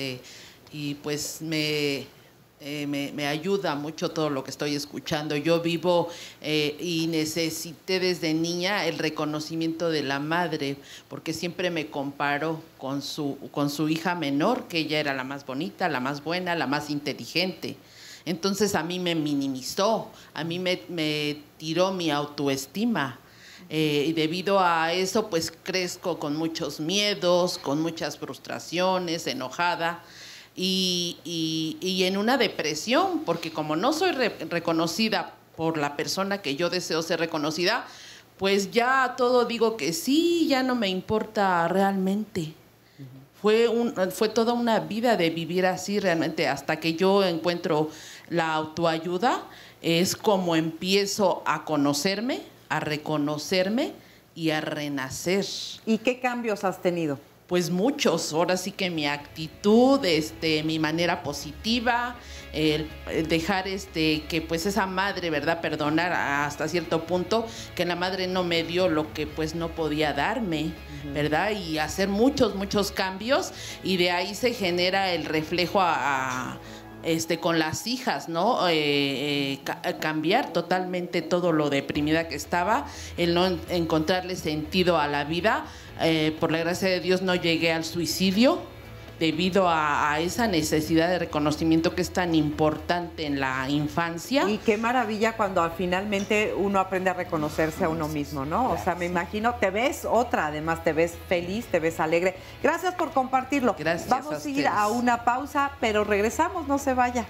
Y pues me me ayuda mucho todo lo que estoy escuchando. Yo vivo y necesité desde niña el reconocimiento de la madre, porque siempre me comparo con su hija menor, que ella era la más bonita, la más buena, la más inteligente. Entonces a mí me minimizó, a mí me tiró mi autoestima. Y debido a eso, pues crezco con muchos miedos, con muchas frustraciones, enojada. Y en una depresión, porque como no soy reconocida por la persona que yo deseo ser reconocida, pues ya todo digo que sí, ya no me importa realmente. Fue toda una vida de vivir así realmente, hasta que yo encuentro la autoayuda, es como empiezo a conocerme, a reconocerme y a renacer. ¿Y qué cambios has tenido? Pues muchos, ahora sí que mi actitud, mi manera positiva, el dejar que pues esa madre, ¿verdad? Perdonar hasta cierto punto, que la madre no me dio lo que pues no podía darme, ¿verdad? Y hacer muchos cambios, y de ahí se genera el reflejo con las hijas, ¿no? Cambiar totalmente todo lo deprimida que estaba, el no encontrarle sentido a la vida. Por la gracia de Dios no llegué al suicidio debido a esa necesidad de reconocimiento que es tan importante en la infancia. Y qué maravilla cuando finalmente uno aprende a reconocerse a uno mismo, ¿no? O sea, me imagino, te ves otra, además te ves feliz, te ves alegre. Gracias por compartirlo. Gracias. Vamos a ir a una pausa, pero regresamos, no se vaya.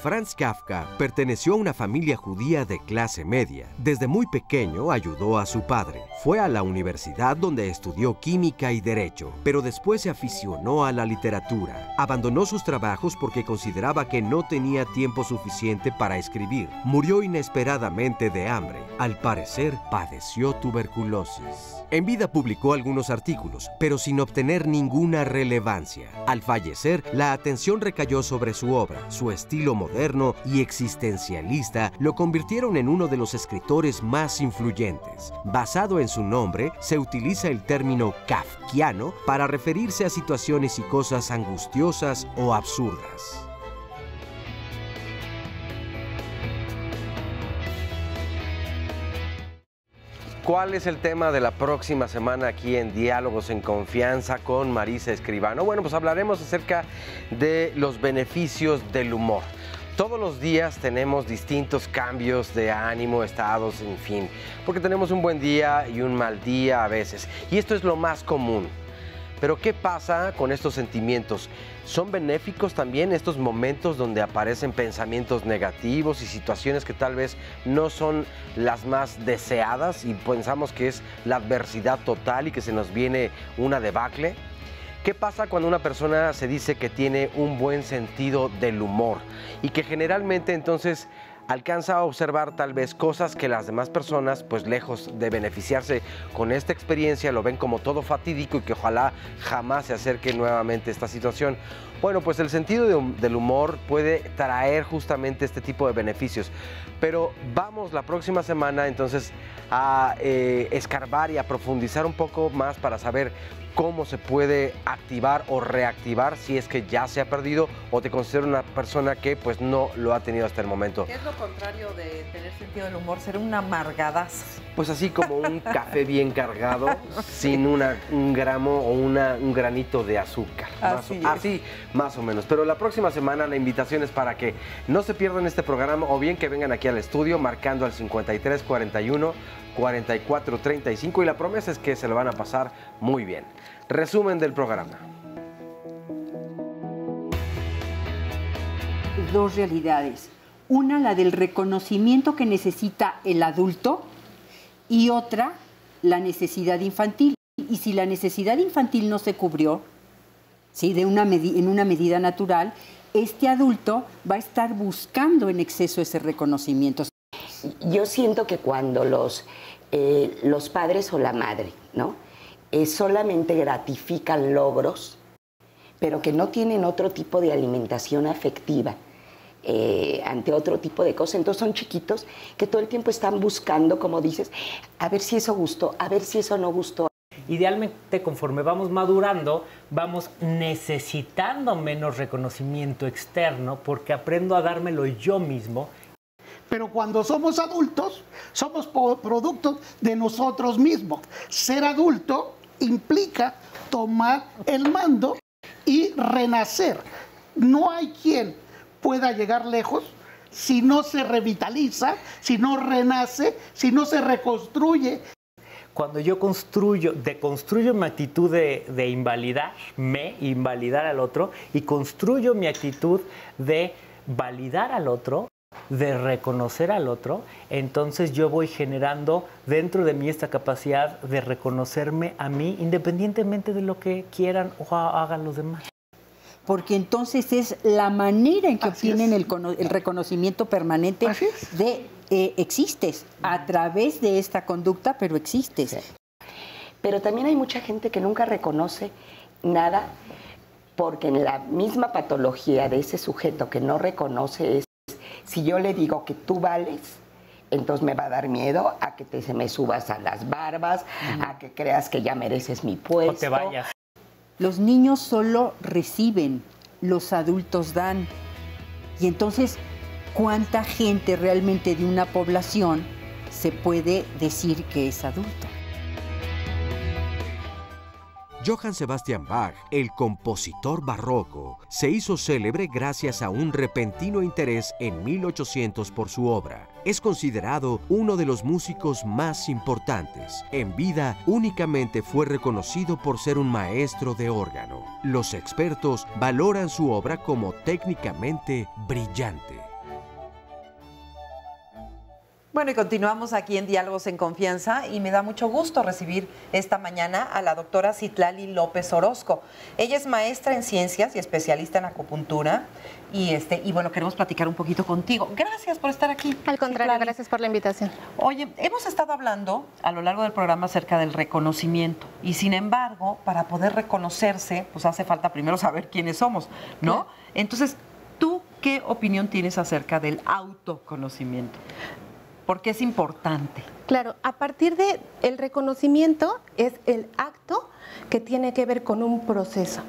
Franz Kafka perteneció a una familia judía de clase media. Desde muy pequeño ayudó a su padre. Fue a la universidad donde estudió química y derecho, pero después se aficionó a la literatura. Abandonó sus trabajos porque consideraba que no tenía tiempo suficiente para escribir. Murió inesperadamente de hambre. Al parecer, padeció tuberculosis. En vida publicó algunos artículos, pero sin obtener ninguna relevancia. Al fallecer, la atención recayó sobre su obra. Su estilo moderno y existencialista lo convirtieron en uno de los escritores más influyentes. Basado en su nombre, se utiliza el término kafkiano para referirse a situaciones y cosas angustiosas o absurdas. ¿Cuál es el tema de la próxima semana aquí en Diálogos en Confianza con Marisa Escribano? Bueno, pues hablaremos acerca de los beneficios del humor. Todos los días tenemos distintos cambios de ánimo, estados, en fin, porque tenemos un buen día y un mal día a veces. Y esto es lo más común. Pero ¿qué pasa con estos sentimientos? ¿Son benéficos también estos momentos donde aparecen pensamientos negativos y situaciones que tal vez no son las más deseadas y pensamos que es la adversidad total y que se nos viene una debacle? ¿Qué pasa cuando una persona se dice que tiene un buen sentido del humor y que generalmente entonces alcanza a observar tal vez cosas que las demás personas, pues lejos de beneficiarse con esta experiencia, lo ven como todo fatídico y que ojalá jamás se acerque nuevamente esta situación? Bueno, pues el sentido del humor puede traer justamente este tipo de beneficios. Pero vamos la próxima semana entonces a escarbar y a profundizar un poco más para saber cómo se puede activar o reactivar si es que ya se ha perdido o te considero una persona que pues no lo ha tenido hasta el momento. ¿Qué es lo contrario de tener sentido del humor? ¿Ser una amargadazo? Pues así como un café bien cargado, sin un gramo o un granito de azúcar. Así más o menos. Pero la próxima semana la invitación es para que no se pierdan este programa o bien que vengan aquí al estudio marcando al 5341 4435 y la promesa es que se lo van a pasar muy bien. Resumen del programa. Dos realidades. Una, la del reconocimiento que necesita el adulto, y otra, la necesidad infantil. Y si la necesidad infantil no se cubrió, ¿sí? en una medida natural, este adulto va a estar buscando en exceso ese reconocimiento. Yo siento que cuando los padres o la madre, ¿no? Solamente gratifican logros, pero que no tienen otro tipo de alimentación afectiva ante otro tipo de cosas. Entonces son chiquitos que todo el tiempo están buscando, como dices, a ver si eso gustó, a ver si eso no gustó. Idealmente, conforme vamos madurando, vamos necesitando menos reconocimiento externo porque aprendo a dármelo yo mismo. Pero cuando somos adultos, somos productos de nosotros mismos. Ser adulto implica tomar el mando y renacer. No hay quien pueda llegar lejos si no se revitaliza, si no renace, si no se reconstruye. Cuando yo deconstruyo mi actitud de invalidar al otro, y construyo mi actitud de validar al otro, de reconocer al otro, entonces yo voy generando dentro de mí esta capacidad de reconocerme a mí independientemente de lo que quieran o hagan los demás. Porque entonces es la manera en que obtienen el reconocimiento permanente de existes, a través de esta conducta, pero existes. Sí. Pero también hay mucha gente que nunca reconoce nada, porque en la misma patología de ese sujeto que no reconoce es, si yo le digo que tú vales, entonces me va a dar miedo a que se me subas a las barbas, a que creas que ya mereces mi puesto. O te vayas. Los niños solo reciben, los adultos dan. Y entonces, ¿cuánta gente realmente de una población se puede decir que es adulto? Johann Sebastian Bach, el compositor barroco, se hizo célebre gracias a un repentino interés en 1800 por su obra. Es considerado uno de los músicos más importantes. En vida, únicamente fue reconocido por ser un maestro de órgano. Los expertos valoran su obra como técnicamente brillante. Bueno, y continuamos aquí en Diálogos en Confianza y me da mucho gusto recibir esta mañana a la doctora Citlali López Orozco. Ella es maestra en ciencias y especialista en acupuntura y bueno, queremos platicar un poquito contigo. Gracias por estar aquí. Al contrario, Citlali. gracias por la invitación. Oye, hemos estado hablando a lo largo del programa acerca del reconocimiento y sin embargo, para poder reconocerse, pues hace falta primero saber quiénes somos, ¿no? Claro. Entonces, ¿tú qué opinión tienes acerca del autoconocimiento? Porque es importante. Claro, a partir de el reconocimiento es el acto que tiene que ver con un proceso.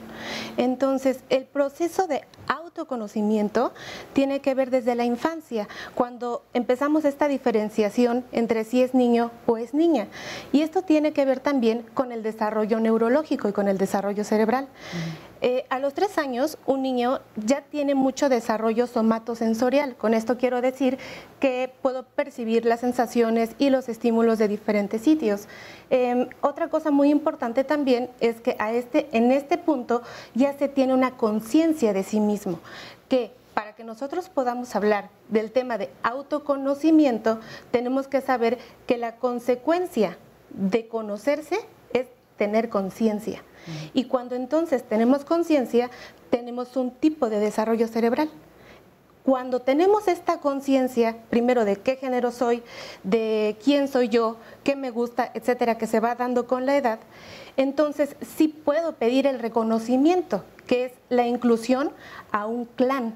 Entonces, el proceso de autoconocimiento tiene que ver desde la infancia, cuando empezamos esta diferenciación entre si es niño o es niña. Y esto tiene que ver también con el desarrollo neurológico y con el desarrollo cerebral. A los 3 años, un niño ya tiene mucho desarrollo somatosensorial. Con esto quiero decir que puedo percibir las sensaciones y los estímulos de diferentes sitios. Otra cosa muy importante también es que en este punto ya se tiene una conciencia de sí mismo, que para que nosotros podamos hablar del tema de autoconocimiento, tenemos que saber que la consecuencia de conocerse es tener conciencia. Y cuando entonces tenemos conciencia, tenemos un tipo de desarrollo cerebral. Cuando tenemos esta conciencia, primero de qué género soy, de quién soy yo, qué me gusta, etcétera, que se va dando con la edad, entonces sí puedo pedir el reconocimiento, que es la inclusión a un clan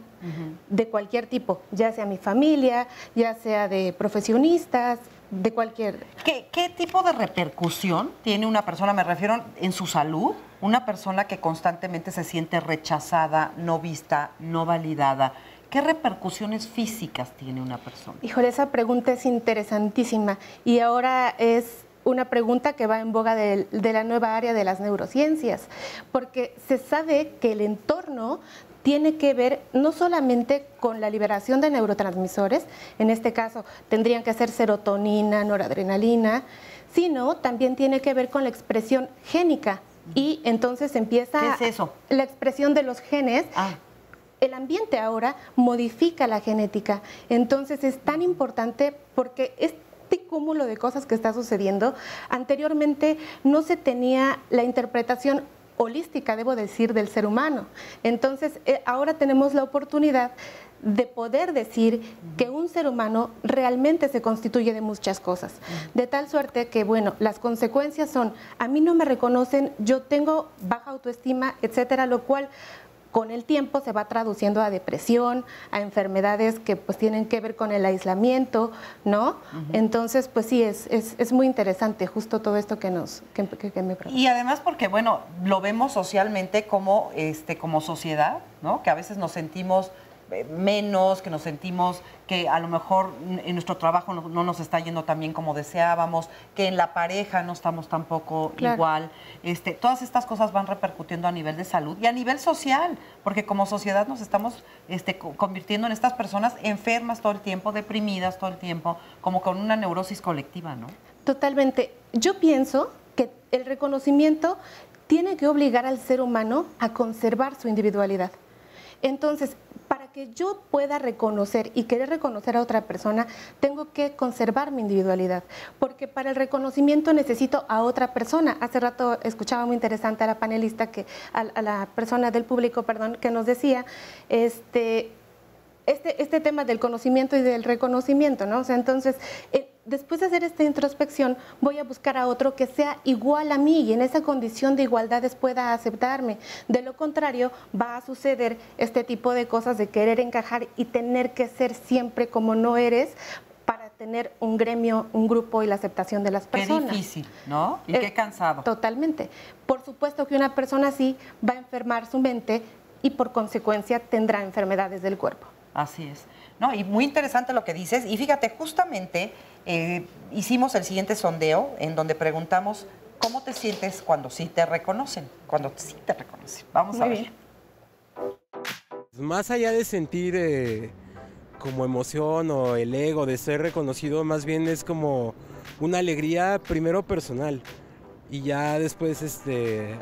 de cualquier tipo, ya sea mi familia, ya sea de profesionistas, de cualquier... ¿Qué tipo de repercusión tiene una persona, me refiero en su salud, una persona que constantemente se siente rechazada, no vista, no validada? ¿Qué repercusiones físicas tiene una persona? Híjole, esa pregunta es interesantísima y ahora es una pregunta que va en boga de la nueva área de las neurociencias, porque se sabe que el entorno tiene que ver no solamente con la liberación de neurotransmisores, en este caso tendrían que ser serotonina, noradrenalina, sino también tiene que ver con la expresión génica y entonces empieza ¿Qué es eso? La expresión de los genes. El ambiente ahora modifica la genética, entonces es tan importante porque este cúmulo de cosas que está sucediendo, anteriormente no se tenía la interpretación holística, debo decir, del ser humano. Entonces, ahora tenemos la oportunidad de poder decir que un ser humano realmente se constituye de muchas cosas. De tal suerte que, bueno, las consecuencias son, a mí no me reconocen, yo tengo baja autoestima, etcétera, lo cual con el tiempo se va traduciendo a depresión, a enfermedades que pues tienen que ver con el aislamiento, ¿no? Entonces, pues sí, es muy interesante justo todo esto que me pregunta. Y además porque, bueno, lo vemos socialmente como, como sociedad, ¿no? Que a veces nos sentimos menos, que nos sentimos que a lo mejor en nuestro trabajo no nos está yendo tan bien como deseábamos, que en la pareja no estamos tampoco igual. Todas estas cosas van repercutiendo a nivel de salud y a nivel social, porque como sociedad nos estamos convirtiendo en estas personas enfermas todo el tiempo, deprimidas todo el tiempo, como con una neurosis colectiva, ¿no? Totalmente. Yo pienso que el reconocimiento tiene que obligar al ser humano a conservar su individualidad. Entonces, para que yo pueda reconocer y querer reconocer a otra persona, tengo que conservar mi individualidad, porque para el reconocimiento necesito a otra persona. Hace rato escuchaba muy interesante a la panelista, a la persona del público, perdón, que nos decía este tema del conocimiento y del reconocimiento, ¿no? O sea, entonces, después de hacer esta introspección, voy a buscar a otro que sea igual a mí y en esa condición de igualdades pueda aceptarme. De lo contrario, va a suceder este tipo de cosas de querer encajar y tener que ser siempre como no eres para tener un gremio, un grupo y la aceptación de las personas. Qué difícil, ¿no? Y qué cansado. Totalmente. Por supuesto que una persona así va a enfermar su mente y por consecuencia tendrá enfermedades del cuerpo. Así es. No, y muy interesante lo que dices. Y fíjate, justamente hicimos el siguiente sondeo en donde preguntamos cómo te sientes cuando sí te reconocen. Cuando sí te reconocen. Vamos a ver. Más allá de sentir como emoción o el ego de ser reconocido, más bien es como una alegría primero personal y ya después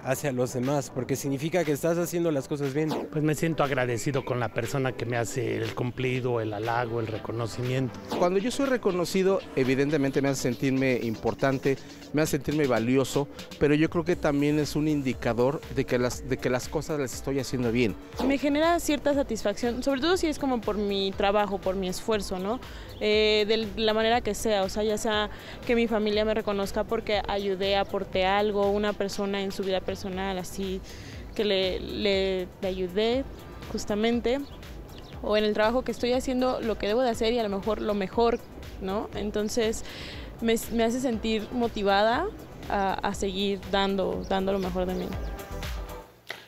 hacia los demás, porque significa que estás haciendo las cosas bien. Pues me siento agradecido con la persona que me hace el cumplido, el halago, el reconocimiento. Cuando yo soy reconocido, evidentemente me hace sentirme importante, me hace sentirme valioso, pero yo creo que también es un indicador de que las cosas las estoy haciendo bien. Me genera cierta satisfacción, sobre todo si es como por mi trabajo, por mi esfuerzo, ¿no? De la manera que sea, o sea, ya sea que mi familia me reconozca porque ayudé, aporté algo, una persona en su vida personal, así que le ayudé justamente, o en el trabajo que estoy haciendo lo que debo de hacer y a lo mejor lo mejor, ¿no? Entonces me hace sentir motivada a seguir dando lo mejor de mí.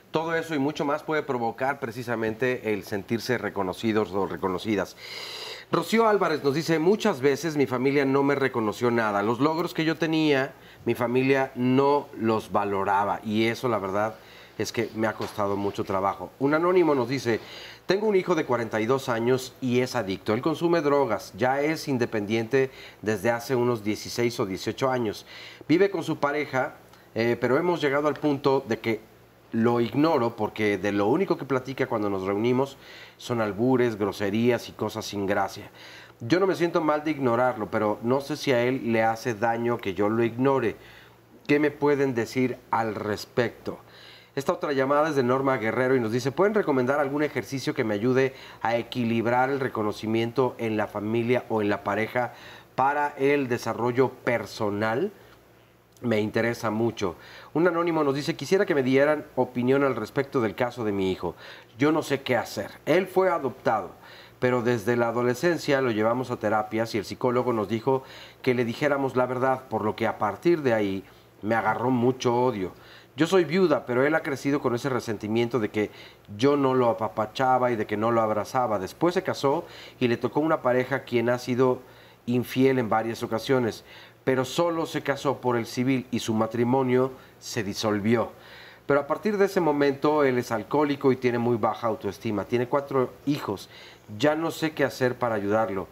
Todo eso y mucho más puede provocar precisamente el sentirse reconocidos o reconocidas. Rocío Álvarez nos dice, muchas veces mi familia no me reconoció nada. Los logros que yo tenía, mi familia no los valoraba y eso la verdad es que me ha costado mucho trabajo. Un anónimo nos dice, tengo un hijo de 42 años y es adicto. Él consume drogas, ya es independiente desde hace unos 16 o 18 años. Vive con su pareja, pero hemos llegado al punto de que lo ignoro porque de lo único que platica cuando nos reunimos son albures, groserías y cosas sin gracia. Yo no me siento mal de ignorarlo, pero no sé si a él le hace daño que yo lo ignore. ¿Qué me pueden decir al respecto? Esta otra llamada es de Norma Guerrero y nos dice, ¿pueden recomendar algún ejercicio que me ayude a equilibrar el reconocimiento en la familia o en la pareja para el desarrollo personal? Me interesa mucho. Un anónimo nos dice, quisiera que me dieran opinión al respecto del caso de mi hijo. Yo no sé qué hacer. Él fue adoptado, pero desde la adolescencia lo llevamos a terapias y el psicólogo nos dijo que le dijéramos la verdad, por lo que a partir de ahí me agarró mucho odio. Yo soy viuda, pero él ha crecido con ese resentimiento de que yo no lo apapachaba y de que no lo abrazaba. Después se casó y le tocó una pareja quien ha sido infiel en varias ocasiones, pero solo se casó por el civil y su matrimonio se disolvió. Pero a partir de ese momento él es alcohólico y tiene muy baja autoestima. Tiene 4 hijos. Ya no sé qué hacer para ayudarlo.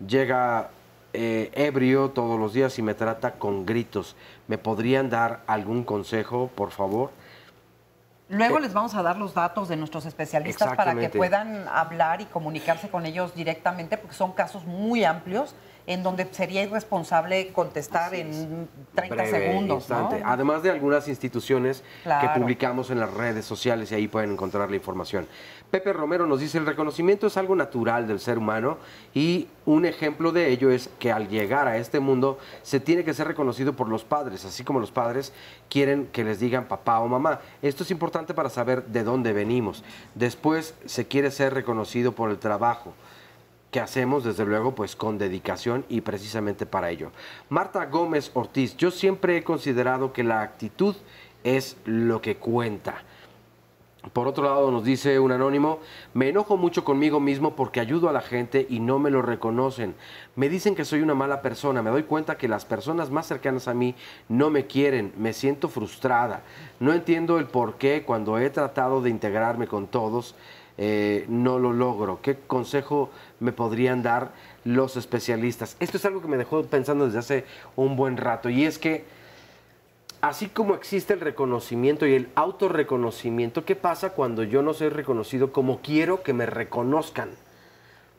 Llega ebrio todos los días y me trata con gritos. ¿Me podrían dar algún consejo, por favor? Luego les vamos a dar los datos de nuestros especialistas para que puedan hablar y comunicarse con ellos directamente, porque son casos muy amplios en donde sería irresponsable contestar en 30 segundos. ¿No? Además de algunas instituciones que publicamos en las redes sociales y ahí pueden encontrar la información. Pepe Romero nos dice, el reconocimiento es algo natural del ser humano y un ejemplo de ello es que al llegar a este mundo se tiene que ser reconocido por los padres, así como los padres quieren que les digan papá o mamá. Esto es importante importante para saber de dónde venimos. Después se quiere ser reconocido por el trabajo que hacemos, desde luego, pues con dedicación y precisamente para ello. Marta Gómez Ortiz, yo siempre he considerado que la actitud es lo que cuenta. Por otro lado, nos dice un anónimo, me enojo mucho conmigo mismo porque ayudo a la gente y no me lo reconocen. Me dicen que soy una mala persona, me doy cuenta que las personas más cercanas a mí no me quieren, me siento frustrada. No entiendo el por qué cuando he tratado de integrarme con todos, no lo logro. ¿Qué consejo me podrían dar los especialistas? Esto es algo que me dejó pensando desde hace un buen rato, y es que así como existe el reconocimiento y el autorreconocimiento, ¿qué pasa cuando yo no soy reconocido como quiero que me reconozcan?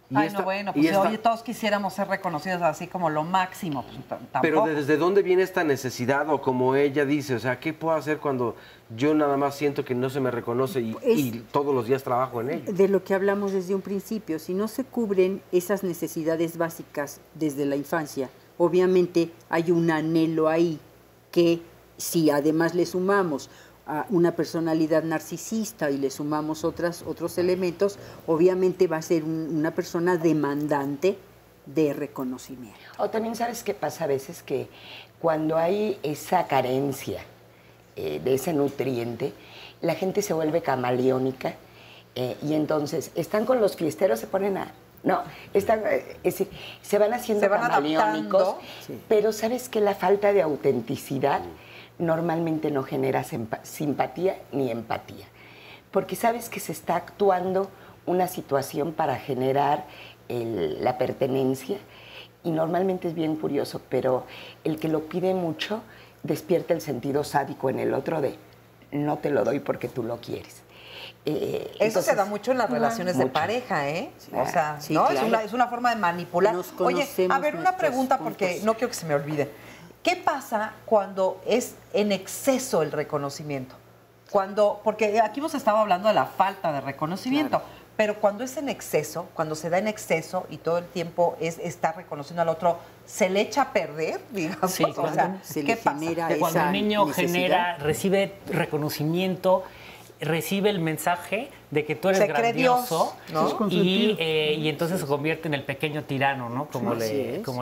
Pues oye, todos quisiéramos ser reconocidos así como lo máximo. Pues, tampoco. Pero ¿desde dónde viene esta necesidad? O como ella dice, o sea, ¿qué puedo hacer cuando yo nada más siento que no se me reconoce y todos los días trabajo en ello? De lo que hablamos desde un principio, si no se cubren esas necesidades básicas desde la infancia, obviamente hay un anhelo ahí que, si además le sumamos a una personalidad narcisista y le sumamos otros elementos, obviamente va a ser una persona demandante de reconocimiento. O también, ¿sabes qué pasa a veces? Que cuando hay esa carencia de ese nutriente, la gente se vuelve camaleónica y entonces están con los fiesteros, se ponen a... No, se van haciendo camaleónicos, pero ¿sabes qué? La falta de autenticidad normalmente no genera simpatía ni empatía, porque sabes que se está actuando una situación para generar la pertenencia, y normalmente es bien curioso, pero el que lo pide mucho despierta el sentido sádico en el otro de no te lo doy porque tú lo quieres. Eso entonces, se da mucho en las relaciones de pareja, ¿eh? O sea, sí, ¿no? Claro. Es una forma de manipular. Oye, a ver, una pregunta porque no quiero que se me olvide. ¿Qué pasa cuando es en exceso el reconocimiento? Porque aquí hemos estado hablando de la falta de reconocimiento, pero cuando es en exceso, cuando se da en exceso y todo el tiempo está reconociendo al otro, ¿se le echa a perder, digamos? Sí, o sea, ¿qué pasa? Cuando el niño recibe reconocimiento, recibe el mensaje de que tú eres grandioso, Dios, ¿no? Y entonces se convierte en el pequeño tirano, ¿no? Como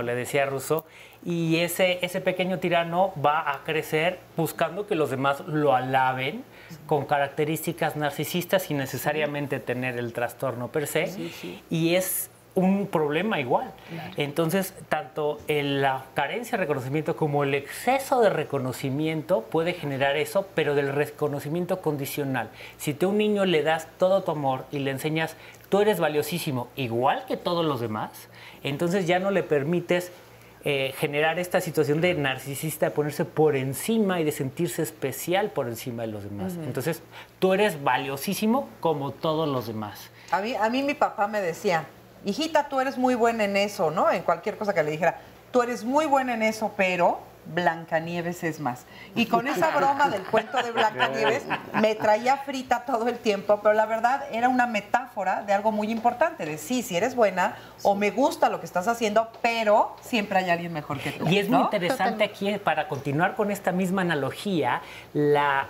le decía Rousseau. Y ese pequeño tirano va a crecer buscando que los demás lo alaben con características narcisistas sin necesariamente tener el trastorno per se. Y es un problema igual. Claro. Entonces, tanto la carencia de reconocimiento como el exceso de reconocimiento puede generar eso, pero del reconocimiento condicional. Si tú a un niño le das todo tu amor y le enseñas, tú eres valiosísimo, igual que todos los demás, entonces ya no le permites generar esta situación de narcisista, de ponerse por encima y de sentirse especial por encima de los demás. Entonces, tú eres valiosísimo como todos los demás. A mí mi papá me decía, hijita, tú eres muy buena en eso, ¿no? En cualquier cosa que le dijera, tú eres muy buena en eso, pero Blancanieves es más. Y con esa broma del cuento de Blancanieves me traía frita todo el tiempo, pero la verdad era una metáfora de algo muy importante, de sí eres buena o me gusta lo que estás haciendo, pero siempre hay alguien mejor que tú. Y es muy interesante aquí, para continuar con esta misma analogía, la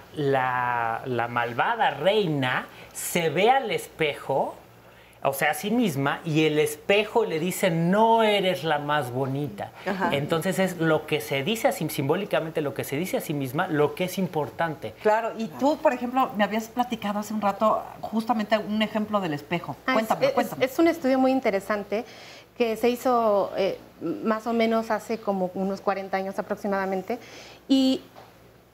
malvada reina se ve al espejo, o sea, a sí misma, y el espejo le dice, no eres la más bonita. Ajá. Entonces es lo que se dice así, simbólicamente lo que se dice a sí misma, lo que es importante. Claro, y tú, por ejemplo, me habías platicado hace un rato justamente un ejemplo del espejo. Cuéntame. Es un estudio muy interesante que se hizo más o menos hace como unos 40 años aproximadamente, y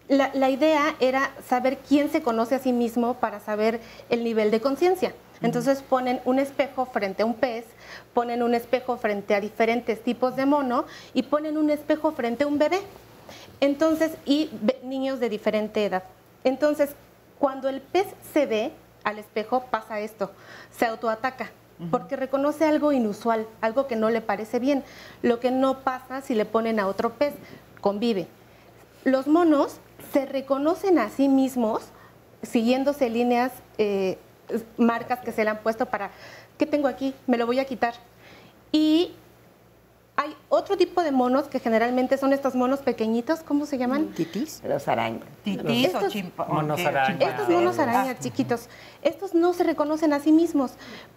la idea era saber quién se conoce a sí mismo para saber el nivel de conciencia. Entonces ponen un espejo frente a un pez, ponen un espejo frente a diferentes tipos de mono y ponen un espejo frente a un bebé. Entonces, y niños de diferente edad. Entonces, cuando el pez se ve al espejo, pasa esto, se autoataca, porque reconoce algo inusual, algo que no le parece bien. Lo que no pasa si le ponen a otro pez, convive. Los monos se reconocen a sí mismos siguiéndose líneas, marcas que se le han puesto para, ¿qué tengo aquí? Me lo voy a quitar. Y Hay otro tipo de monos que generalmente son estos monos pequeñitos, ¿cómo se llaman? ¿Titis? Los arañas. ¿Titis o monos araña? Estos monos arañas chiquitos, estos no se reconocen a sí mismos,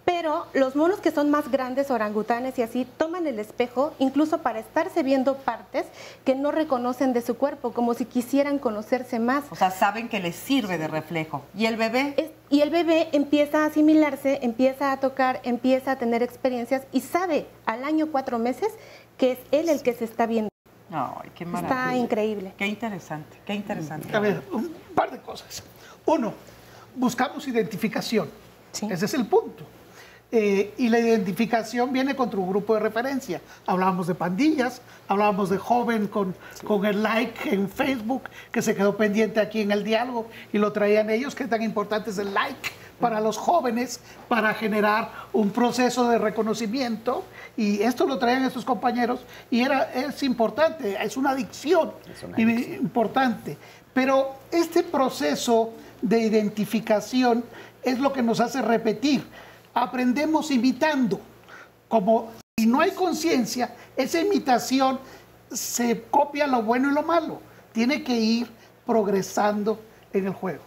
pero los monos que son más grandes, orangutanes y así, toman el espejo incluso para estarse viendo partes que no reconocen de su cuerpo, como si quisieran conocerse más. O sea, saben que les sirve de reflejo. ¿Y el bebé? Y el bebé empieza a asimilarse, empieza a tocar, empieza a tener experiencias y sabe al año 4 meses que es él el que se está viendo. Ay, qué maravilla. Está increíble. Qué interesante, qué interesante. A ver, un par de cosas. Uno, buscamos identificación. Sí. Ese es el punto. Y la identificación viene con tu grupo de referencia. Hablábamos de pandillas, hablábamos de joven con el like en Facebook, que se quedó pendiente aquí en el diálogo y lo traían ellos, que tan importante es el like para los jóvenes, para generar un proceso de reconocimiento. Y esto lo traían estos compañeros y es importante, es una adicción, importante. Pero este proceso de identificación es lo que nos hace repetir. Aprendemos imitando. Como si no hay conciencia, esa imitación se copia lo bueno y lo malo. Tiene que ir progresando en el juego.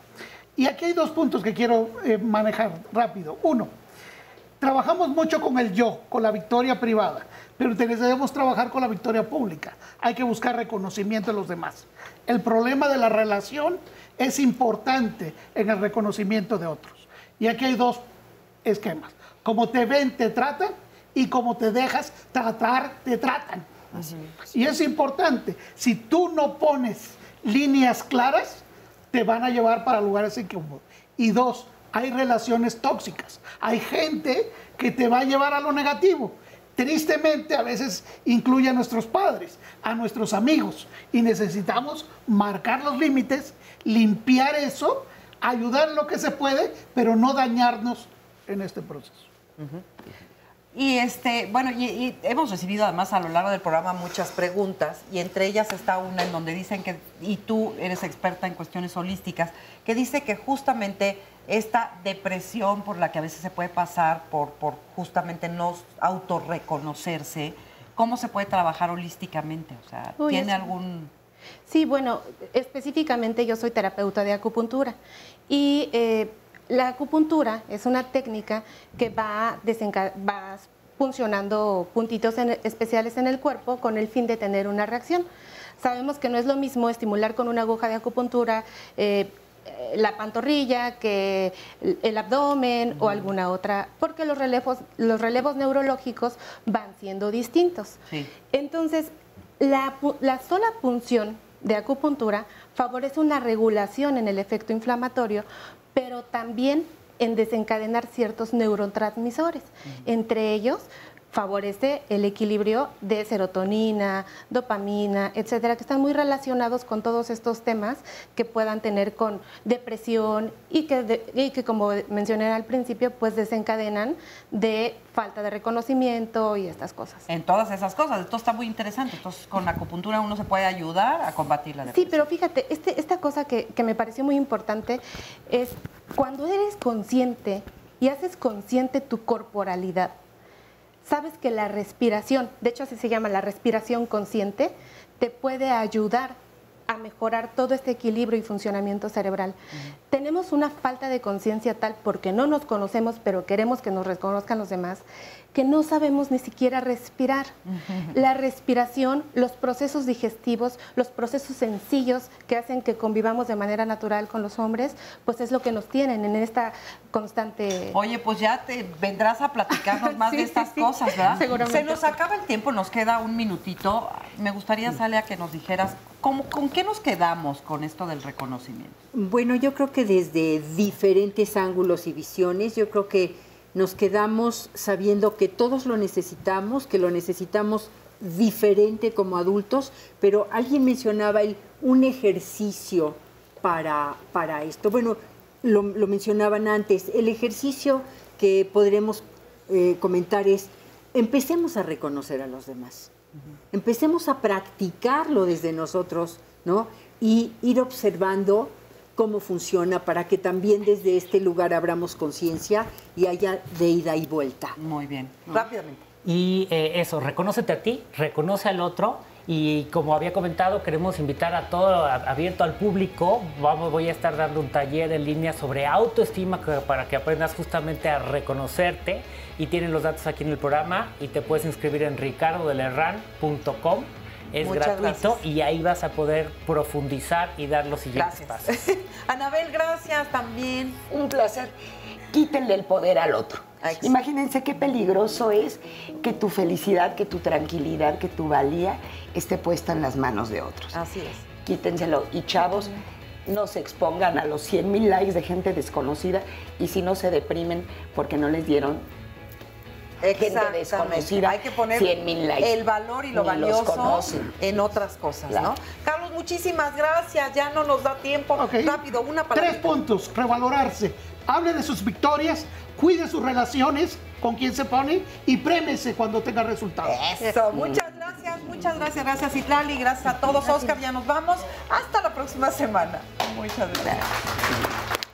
Y aquí hay 2 puntos que quiero manejar rápido. Uno, trabajamos mucho con el yo, con la victoria privada, pero debemos trabajar con la victoria pública. Hay que buscar reconocimiento de los demás. El problema de la relación es importante en el reconocimiento de otros. Y aquí hay 2 esquemas. Como te ven, te tratan, y como te dejas tratar, te tratan. Así. Y es importante. Si tú no pones líneas claras, te van a llevar para lugares incómodos. Y 2, hay relaciones tóxicas. Hay gente que te va a llevar a lo negativo. Tristemente, a veces incluye a nuestros padres, a nuestros amigos. Y necesitamos marcar los límites, limpiar eso, ayudar en lo que se puede, pero no dañarnos en este proceso. Y bueno, y hemos recibido además a lo largo del programa muchas preguntas, y entre ellas está una en donde dicen que, y tú eres experta en cuestiones holísticas, que dice que justamente esta depresión por la que a veces se puede pasar por justamente no autorreconocerse, ¿cómo se puede trabajar holísticamente? O sea, ¿tiene algún...? Sí, bueno, específicamente yo soy terapeuta de acupuntura y la acupuntura es una técnica que va funcionando puntitos especiales en el cuerpo con el fin de tener una reacción. Sabemos que no es lo mismo estimular con una aguja de acupuntura la pantorrilla que el abdomen o alguna otra, porque los relevos neurológicos van siendo distintos. Sí. Entonces, la sola punción de acupuntura favorece una regulación en el efecto inflamatorio, pero también en desencadenar ciertos neurotransmisores. Entre ellos, favorece el equilibrio de serotonina, dopamina, etcétera, que están muy relacionados con todos estos temas que puedan tener con depresión y que como mencioné al principio, pues desencadenan de falta de reconocimiento y estas cosas. En todas esas cosas. Esto está muy interesante. Entonces, con la acupuntura uno se puede ayudar a combatir la depresión. Sí, pero fíjate, esta cosa que me pareció muy importante es cuando eres consciente y haces consciente tu corporalidad, sabes que la respiración, de hecho así se llama la respiración consciente, te puede ayudar a mejorar todo este equilibrio y funcionamiento cerebral. Tenemos una falta de conciencia tal porque no nos conocemos, pero queremos que nos reconozcan los demás, que no sabemos ni siquiera respirar. La respiración, los procesos digestivos, los procesos sencillos que hacen que convivamos de manera natural con los hombres, pues es lo que nos tienen en esta constante... Oye, pues ya te vendrás a platicarnos más de estas cosas, ¿verdad? Seguramente. Se nos acaba el tiempo, nos queda un minutito. Me gustaría, Salia, que nos dijeras, ¿con qué nos quedamos con esto del reconocimiento? Bueno, yo creo que desde diferentes ángulos y visiones, yo creo que nos quedamos sabiendo que todos lo necesitamos, que lo necesitamos diferente como adultos, pero alguien mencionaba un ejercicio para esto. Bueno, lo mencionaban antes, el ejercicio que podremos comentar es, empecemos a reconocer a los demás, empecemos a practicarlo desde nosotros, ¿no? Y ir observando cómo funciona para que también desde este lugar abramos conciencia y haya de ida y vuelta. Muy bien. Rápidamente. Y eso, reconócete a ti, reconoce al otro. Y como había comentado, queremos invitar a todo, abierto al público. Voy a estar dando un taller en línea sobre autoestima para que aprendas justamente a reconocerte. Y tienen los datos aquí en el programa y te puedes inscribir en ricardodelerran.com. Es gratuito gracias. Y ahí vas a poder profundizar y dar los siguientes pasos. Anabel, gracias también. Un placer. Quítenle el poder al otro. Exacto. Imagínense qué peligroso es que tu felicidad, que tu tranquilidad, que tu valía esté puesta en las manos de otros. Así es. Quítenselo. Y chavos, no se expongan a los 100,000 likes de gente desconocida y si no se deprimen porque no les dieron gente desconocida. Hay que poner 100,000 likes. el valor y lo valioso en otras cosas, claro. ¿no? Carlos, muchísimas gracias. Ya no nos da tiempo. Okay. Rápido, una palabra. 3 puntos. Revalorarse. Hable de sus victorias, cuide sus relaciones con quien se pone y prémese cuando tenga resultados. Eso, muchas gracias. Gracias, Itlali. Gracias a todos. Oscar, ya nos vamos. Hasta la próxima semana. Muchas gracias.